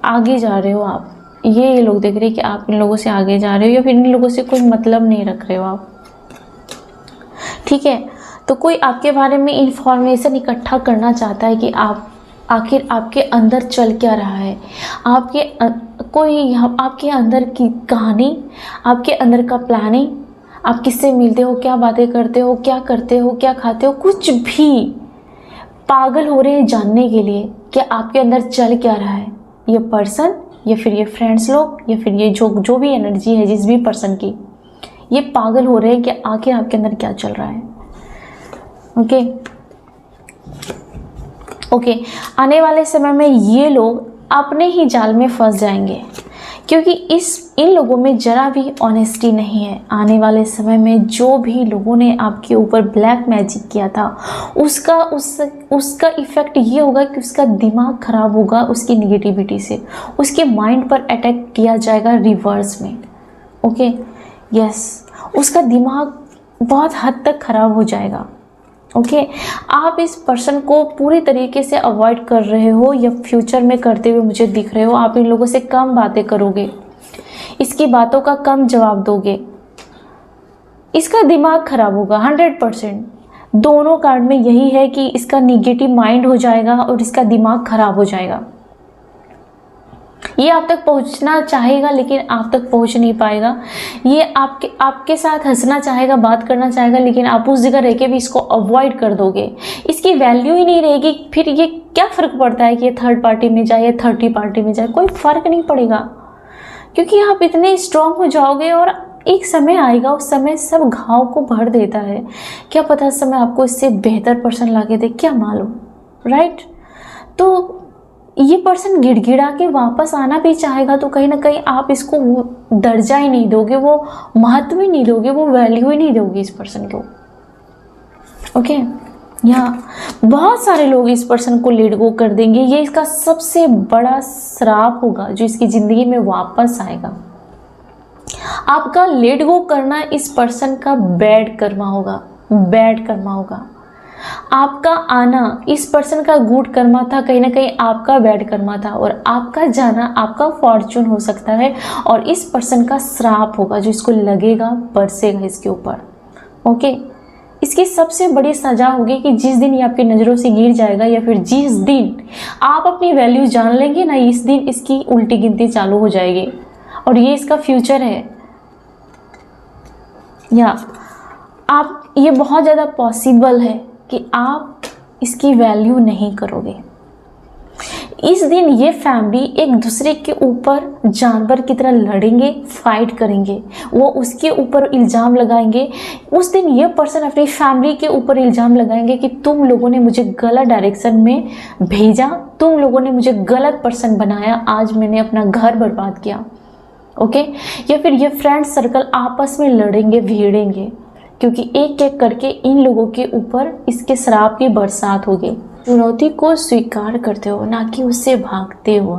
S1: आगे जा रहे हो आप। ये लोग देख रहे हैं कि आप इन लोगों से आगे जा रहे हो, या फिर इन लोगों से कोई मतलब नहीं रख रहे हो आप, ठीक है। तो कोई आपके बारे में इंफॉर्मेशन इकट्ठा करना चाहता है कि आप आखिर आपके अंदर चल क्या रहा है, आपके अंदर की कहानी, आपके अंदर का प्लानिंग, आप किससे मिलते हो, क्या बातें करते हो, क्या करते हो, क्या खाते हो, कुछ भी पागल हो रहे हैं जानने के लिए कि आपके अंदर चल क्या रहा है। ये पर्सन या फिर ये फ्रेंड्स लोग या फिर ये जो भी एनर्जी है जिस भी पर्सन की, ये पागल हो रहे हैं कि आखिर आपके अंदर क्या चल रहा है, ओके। आने वाले समय में ये लोग अपने ही जाल में फंस जाएंगे, क्योंकि इन लोगों में जरा भी ऑनेस्टी नहीं है। आने वाले समय में जो भी लोगों ने आपके ऊपर ब्लैक मैजिक किया था उसका इफ़ेक्ट ये होगा कि उसका दिमाग खराब होगा, उसकी निगेटिविटी से उसके माइंड पर अटैक किया जाएगा रिवर्स में। ओके, यस, उसका दिमाग बहुत हद तक खराब हो जाएगा। ओके, आप इस पर्सन को पूरी तरीके से अवॉइड कर रहे हो या फ्यूचर में करते हुए मुझे दिख रहे हो। आप इन लोगों से कम बातें करोगे, इसकी बातों का कम जवाब दोगे, इसका दिमाग खराब होगा 100%। दोनों कार्ड में यही है कि इसका निगेटिव माइंड हो जाएगा और इसका दिमाग खराब हो जाएगा। ये आप तक पहुंचना चाहेगा लेकिन आप तक पहुंच नहीं पाएगा। ये आपके साथ हंसना चाहेगा, बात करना चाहेगा, लेकिन आप उस जगह रह के भी इसको अवॉइड कर दोगे। इसकी वैल्यू ही नहीं रहेगी। फिर ये क्या फ़र्क पड़ता है कि ये थर्ड पार्टी में जाए या थर्टी पार्टी में जाए, कोई फ़र्क नहीं पड़ेगा, क्योंकि आप इतने स्ट्रांग हो जाओगे और एक समय आएगा, उस समय सब घाव को भर देता है। क्या पता उस समय आपको इससे बेहतर पर्सन ला के दे, क्या मालूम, राइट। तो ये पर्सन गिड़गिड़ा के वापस आना भी चाहेगा तो कहीं ना कहीं आप इसको वो दर्जा ही नहीं दोगे, वो महत्व ही नहीं दोगे, वो वैल्यू ही नहीं दोगे इस पर्सन को। ओके, यहाँ बहुत सारे लोग इस पर्सन को लेट गो कर देंगे। ये इसका सबसे बड़ा श्राप होगा जो इसकी ज़िंदगी में वापस आएगा। आपका लेट गो करना इस पर्सन का बैड कर्मा होगा, बैड कर्मा होगा। आपका आना इस पर्सन का गुड कर्मा था, कहीं ना कहीं आपका बैड कर्मा था, और आपका जाना आपका फॉर्चून हो सकता है और इस पर्सन का श्राप होगा जो इसको लगेगा, बरसेगा इसके ऊपर। ओके, इसकी सबसे बड़ी सजा होगी कि जिस दिन ये आपकी नज़रों से गिर जाएगा या फिर जिस दिन आप अपनी वैल्यू जान लेंगे ना, इस दिन इसकी उल्टी गिनती चालू हो जाएगी और ये इसका फ्यूचर है। या आप, ये बहुत ज़्यादा पॉसिबल है कि आप इसकी वैल्यू नहीं करोगे। इस दिन ये फैमिली एक दूसरे के ऊपर जानवर की तरह लड़ेंगे, फाइट करेंगे, वो उसके ऊपर इल्ज़ाम लगाएंगे। उस दिन ये पर्सन अपनी फैमिली के ऊपर इल्ज़ाम लगाएंगे कि तुम लोगों ने मुझे गलत डायरेक्शन में भेजा, तुम लोगों ने मुझे गलत पर्सन बनाया, आज मैंने अपना घर बर्बाद किया। ओके, या फिर ये फ्रेंड सर्कल आपस में लड़ेंगे, भिड़ेंगे, क्योंकि एक एक करके इन लोगों के ऊपर इसके श्राप की बरसात होगी। चुनौती को स्वीकार करते हो, ना कि उससे भागते हो।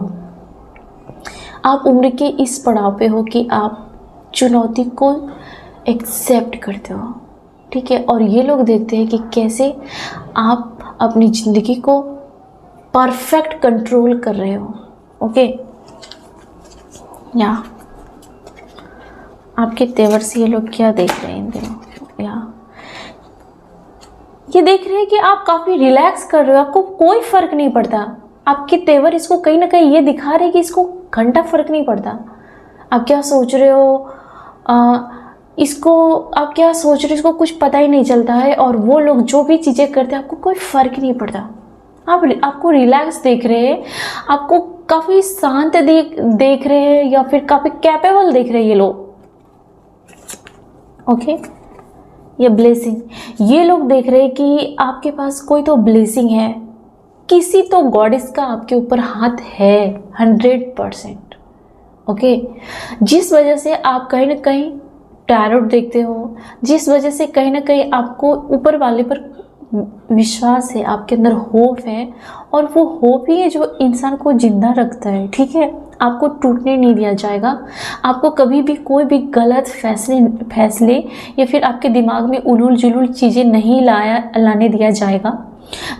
S1: आप उम्र के इस पड़ाव पे हो कि आप चुनौती को एक्सेप्ट करते हो, ठीक है। और ये लोग देखते हैं कि कैसे आप अपनी ज़िंदगी को परफेक्ट कंट्रोल कर रहे हो। ओके, या आपके तेवर से ये लोग क्या देख रहे हैं इन दिनों? ये देख रहे हैं कि आप काफ़ी रिलैक्स कर रहे हो, आपको कोई फ़र्क नहीं पड़ता। आपके तेवर इसको कहीं ना कहीं ये दिखा रहे हैं कि इसको घंटा फ़र्क नहीं पड़ता। आप क्या सोच रहे हो, आप क्या सोच रहे हो, इसको कुछ पता ही नहीं चलता है। और वो लोग जो भी चीज़ें करते हैं आपको कोई फ़र्क नहीं पड़ता। आपको रिलैक्स देख रहे हैं, आपको काफ़ी शांत देख रहे हैं, या फिर काफ़ी कैपेबल देख रहे हैं ये लोग। ओके, ये ब्लेसिंग, ये लोग देख रहे हैं कि आपके पास कोई तो ब्लेसिंग है, किसी तो गॉडेस का आपके ऊपर हाथ है 100%। ओके, जिस वजह से आप कहीं ना कहीं टैरोट देखते हो, जिस वजह से कहीं ना कहीं आपको ऊपर वाले पर विश्वास है, आपके अंदर होप है, और वो होप ही है जो इंसान को जिंदा रखता है, ठीक है। आपको टूटने नहीं दिया जाएगा। आपको कभी भी कोई भी गलत फैसले या फिर आपके दिमाग में उलूल जुलूल चीज़ें नहीं लाने दिया जाएगा।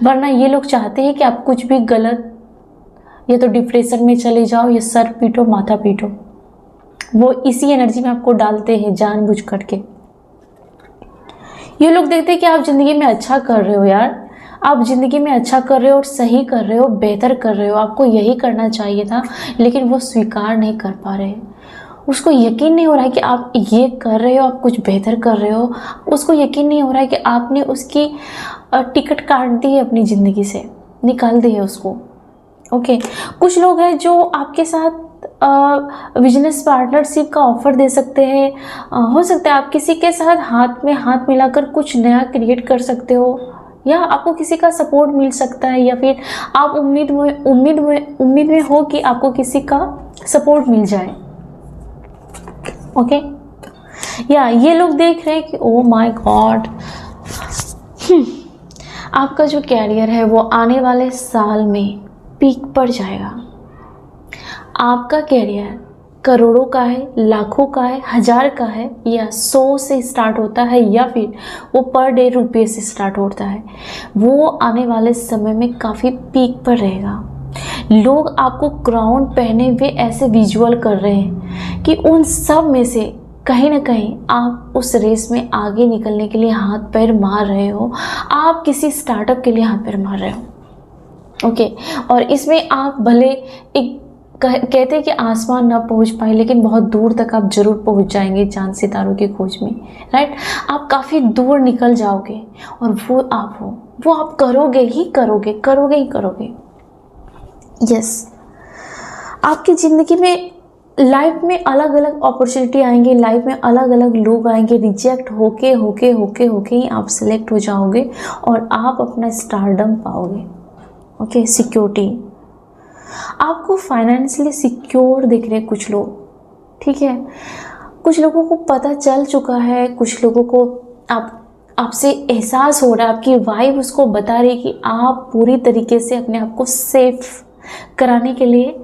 S1: वरना ये लोग चाहते हैं कि आप कुछ भी गलत, या तो डिप्रेशन में चले जाओ या सर पीटो, माथा पीटो। वो इसी एनर्जी में आपको डालते हैं जानबूझ करके। ये लोग देखते हैं कि आप ज़िंदगी में अच्छा कर रहे हो यार, आप ज़िंदगी में अच्छा कर रहे हो और सही कर रहे हो, बेहतर कर रहे हो, आपको यही करना चाहिए था, लेकिन वो स्वीकार नहीं कर पा रहे। उसको यकीन नहीं हो रहा है कि आप ये कर रहे हो, आप कुछ बेहतर कर रहे हो। उसको यकीन नहीं हो रहा है कि आपने उसकी टिकट काट दी है, अपनी ज़िंदगी से निकाल दी है उसको। ओके, कुछ लोग हैं जो आपके साथ बिजनेस पार्टनरशिप का ऑफ़र दे सकते हैं। हो सकता है आप किसी के साथ हाथ में हाथ मिलाकर कुछ नया क्रिएट कर सकते हो, या आपको किसी का सपोर्ट मिल सकता है, या फिर आप उम्मीद में हो कि आपको किसी का सपोर्ट मिल जाए। ओके, या ये लोग देख रहे हैं कि ओ माय गॉड, आपका जो कैरियर है वो आने वाले साल में पीक पर जाएगा। आपका कैरियर करोड़ों का है, लाखों का है, 1000 का है, या 100 से स्टार्ट होता है, या फिर वो पर डे रुपये से स्टार्ट होता है, वो आने वाले समय में काफ़ी पीक पर रहेगा। लोग आपको क्राउन पहने हुए ऐसे विजुअल कर रहे हैं कि उन सब में से कहीं ना कहीं आप उस रेस में आगे निकलने के लिए हाथ पैर मार रहे हो, आप किसी स्टार्टअप के लिए हाथ पैर मार रहे हो। ओके, और इसमें आप भले एक कहते हैं कि आसमान ना पहुंच पाए, लेकिन बहुत दूर तक आप जरूर पहुंच जाएंगे चांद सितारों की खोज में, राइट। आप काफ़ी दूर निकल जाओगे, और वो आप हो, वो आप करोगे ही करोगे। यस, आपकी ज़िंदगी में लाइफ में अलग अलग अपॉर्चुनिटी आएंगे, लाइफ में अलग अलग लोग आएंगे, रिजेक्ट होके ही आप सिलेक्ट हो जाओगे और आप अपना स्टारडम पाओगे। ओके, सिक्योरिटी, आपको फाइनेंशियली सिक्योर दिख रहे कुछ लोग, ठीक है। कुछ लोगों को पता चल चुका है, कुछ लोगों को आपसे एहसास हो रहा है, आपकी वाइब उसको बता रही है कि आप पूरी तरीके से अपने आप को सेफ कराने के लिए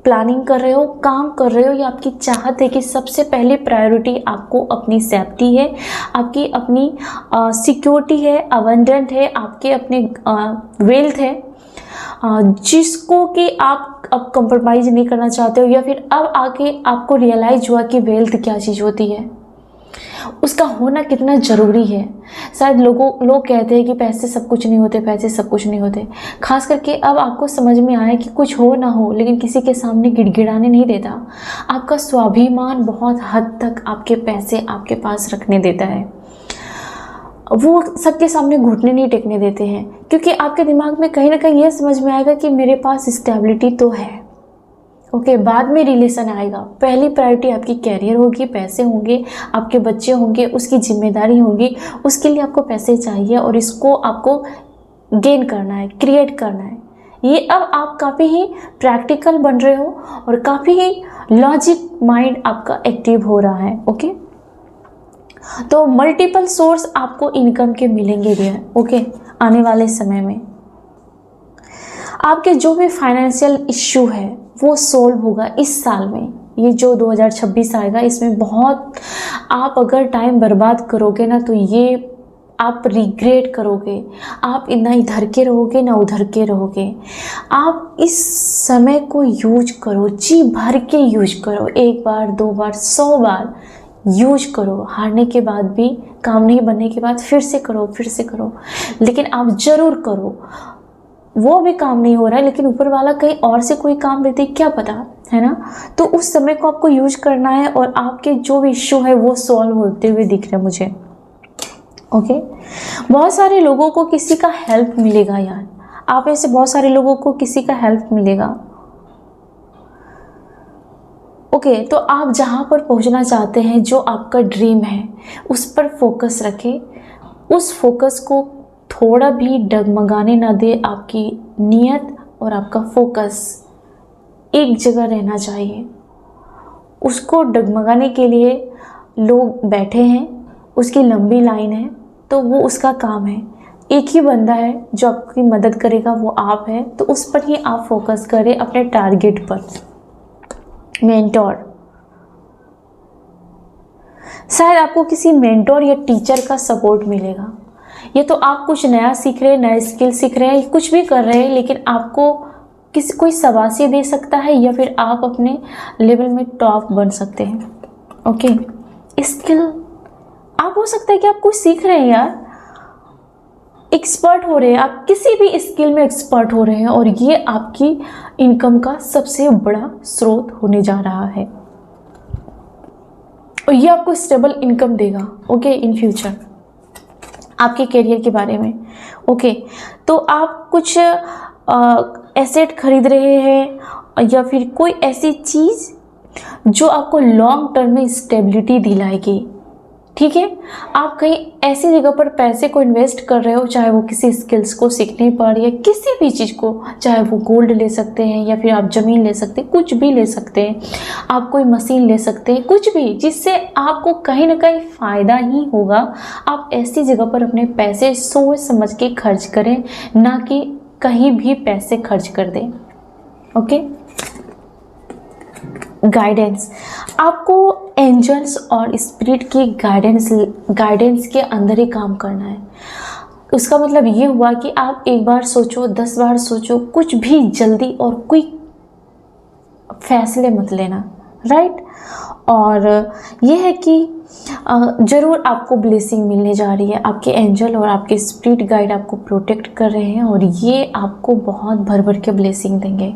S1: प्लानिंग कर रहे हो, काम कर रहे हो, या आपकी चाहत है कि सबसे पहले प्रायोरिटी आपको अपनी सेफ्टी है, आपकी अपनी सिक्योरिटी है, अबंडेंट है, आपके अपने वेल्थ है, जिसको कि आप अब कंप्रोमाइज़ नहीं करना चाहते हो, या फिर अब आके आपको रियलाइज हुआ कि वेल्थ क्या चीज़ होती है, उसका होना कितना ज़रूरी है। शायद लोग कहते हैं कि पैसे सब कुछ नहीं होते, पैसे सब कुछ नहीं होते। खास करके अब आपको समझ में आया कि कुछ हो ना हो, लेकिन किसी के सामने गिड़गिड़ाने नहीं देता। आपका स्वाभिमान बहुत हद तक आपके पैसे आपके पास रखने देता है, वो सबके सामने घुटने नहीं टेकने देते हैं, क्योंकि आपके दिमाग में कहीं ना कहीं ये समझ में आएगा कि मेरे पास स्टेबिलिटी तो है। ओके, बाद में रिलेशन आएगा, पहली प्रायोरिटी आपकी कैरियर होगी, पैसे होंगे, आपके बच्चे होंगे, उसकी जिम्मेदारी होगी, उसके लिए आपको पैसे चाहिए और इसको आपको गेन करना है, क्रिएट करना है। ये अब आप काफ़ी ही प्रैक्टिकल बन रहे हो और काफ़ी ही लॉजिक माइंड आपका एक्टिव हो रहा है। ओके, तो मल्टीपल सोर्स आपको इनकम के मिलेंगे भी, ओके, आने वाले समय में। आपके जो भी फाइनेंशियल इश्यू है वो सॉल्व होगा इस साल में। ये जो 2026 आएगा, इसमें बहुत आप अगर टाइम बर्बाद करोगे ना, तो ये आप रिग्रेट करोगे। आप ना इधर के रहोगे ना उधर के रहोगे। आप इस समय को यूज करो, जी भर के यूज करो, 1 बार 2 बार 100 बार यूज करो। हारने के बाद भी, काम नहीं बनने के बाद फिर से करो, लेकिन आप ज़रूर करो। वो भी काम नहीं हो रहा है, लेकिन ऊपर वाला कहीं और से कोई काम देते, क्या पता, है ना। तो उस समय को आपको यूज करना है और आपके जो भी इश्यू है वो सॉल्व होते हुए दिख रहे हैं मुझे। ओके, बहुत सारे लोगों को किसी का हेल्प मिलेगा यार, आप में से बहुत सारे लोगों को किसी का हेल्प मिलेगा। ओके, तो आप जहाँ पर पहुँचना चाहते हैं, जो आपका ड्रीम है, उस पर फोकस रखें। उस फोकस को थोड़ा भी डगमगाने ना दे। आपकी नीयत और आपका फोकस एक जगह रहना चाहिए। उसको डगमगाने के लिए लोग बैठे हैं, उसकी लंबी लाइन है, तो वो उसका काम है। एक ही बंदा है जो आपकी मदद करेगा, वो आप है, तो उस पर ही आप फोकस करें, अपने टारगेट पर। मेंटोर, शायद आपको किसी मेंटोर या टीचर का सपोर्ट मिलेगा। ये तो आप कुछ नया सीख रहे हैं, नए स्किल सीख रहे हैं, कुछ भी कर रहे हैं, लेकिन आपको कोई शाबाशी दे सकता है, या फिर आप अपने लेवल में टॉप बन सकते हैं। ओके, स्किल आप हो सकता है कि आप कुछ सीख रहे हैं यार, एक्सपर्ट हो रहे हैं, आप किसी भी स्किल में एक्सपर्ट हो रहे हैं, और ये आपकी इनकम का सबसे बड़ा स्रोत होने जा रहा है, और ये आपको स्टेबल इनकम देगा। ओके, इन फ्यूचर आपके करियर के बारे में। ओके, तो आप कुछ एसेट खरीद रहे हैं, या फिर कोई ऐसी चीज़ जो आपको लॉन्ग टर्म में स्टेबिलिटी दिलाएगी, ठीक है। आप कहीं ऐसी जगह पर पैसे को इन्वेस्ट कर रहे हो, चाहे वो किसी स्किल्स को सीखने पर या किसी भी चीज़ को, चाहे वो गोल्ड ले सकते हैं या फिर आप ज़मीन ले सकते हैं, कुछ भी ले सकते हैं, आप कोई मशीन ले सकते हैं, कुछ भी जिससे आपको कहीं ना कहीं फ़ायदा ही होगा। आप ऐसी जगह पर अपने पैसे सोच समझ के खर्च करें, ना कि कहीं भी पैसे खर्च कर दें। ओके। गाइडेंस, आपको एंजल्स और स्पिरिट की गाइडेंस के अंदर ही काम करना है। उसका मतलब ये हुआ कि आप एक बार सोचो, 10 बार सोचो, कुछ भी जल्दी और क्विक फैसले मत लेना, राइट। और ये है कि ज़रूर आपको ब्लेसिंग मिलने जा रही है। आपके एंजल और आपके स्पिरिट गाइड आपको प्रोटेक्ट कर रहे हैं और ये आपको बहुत भर भर के ब्लेसिंग देंगे।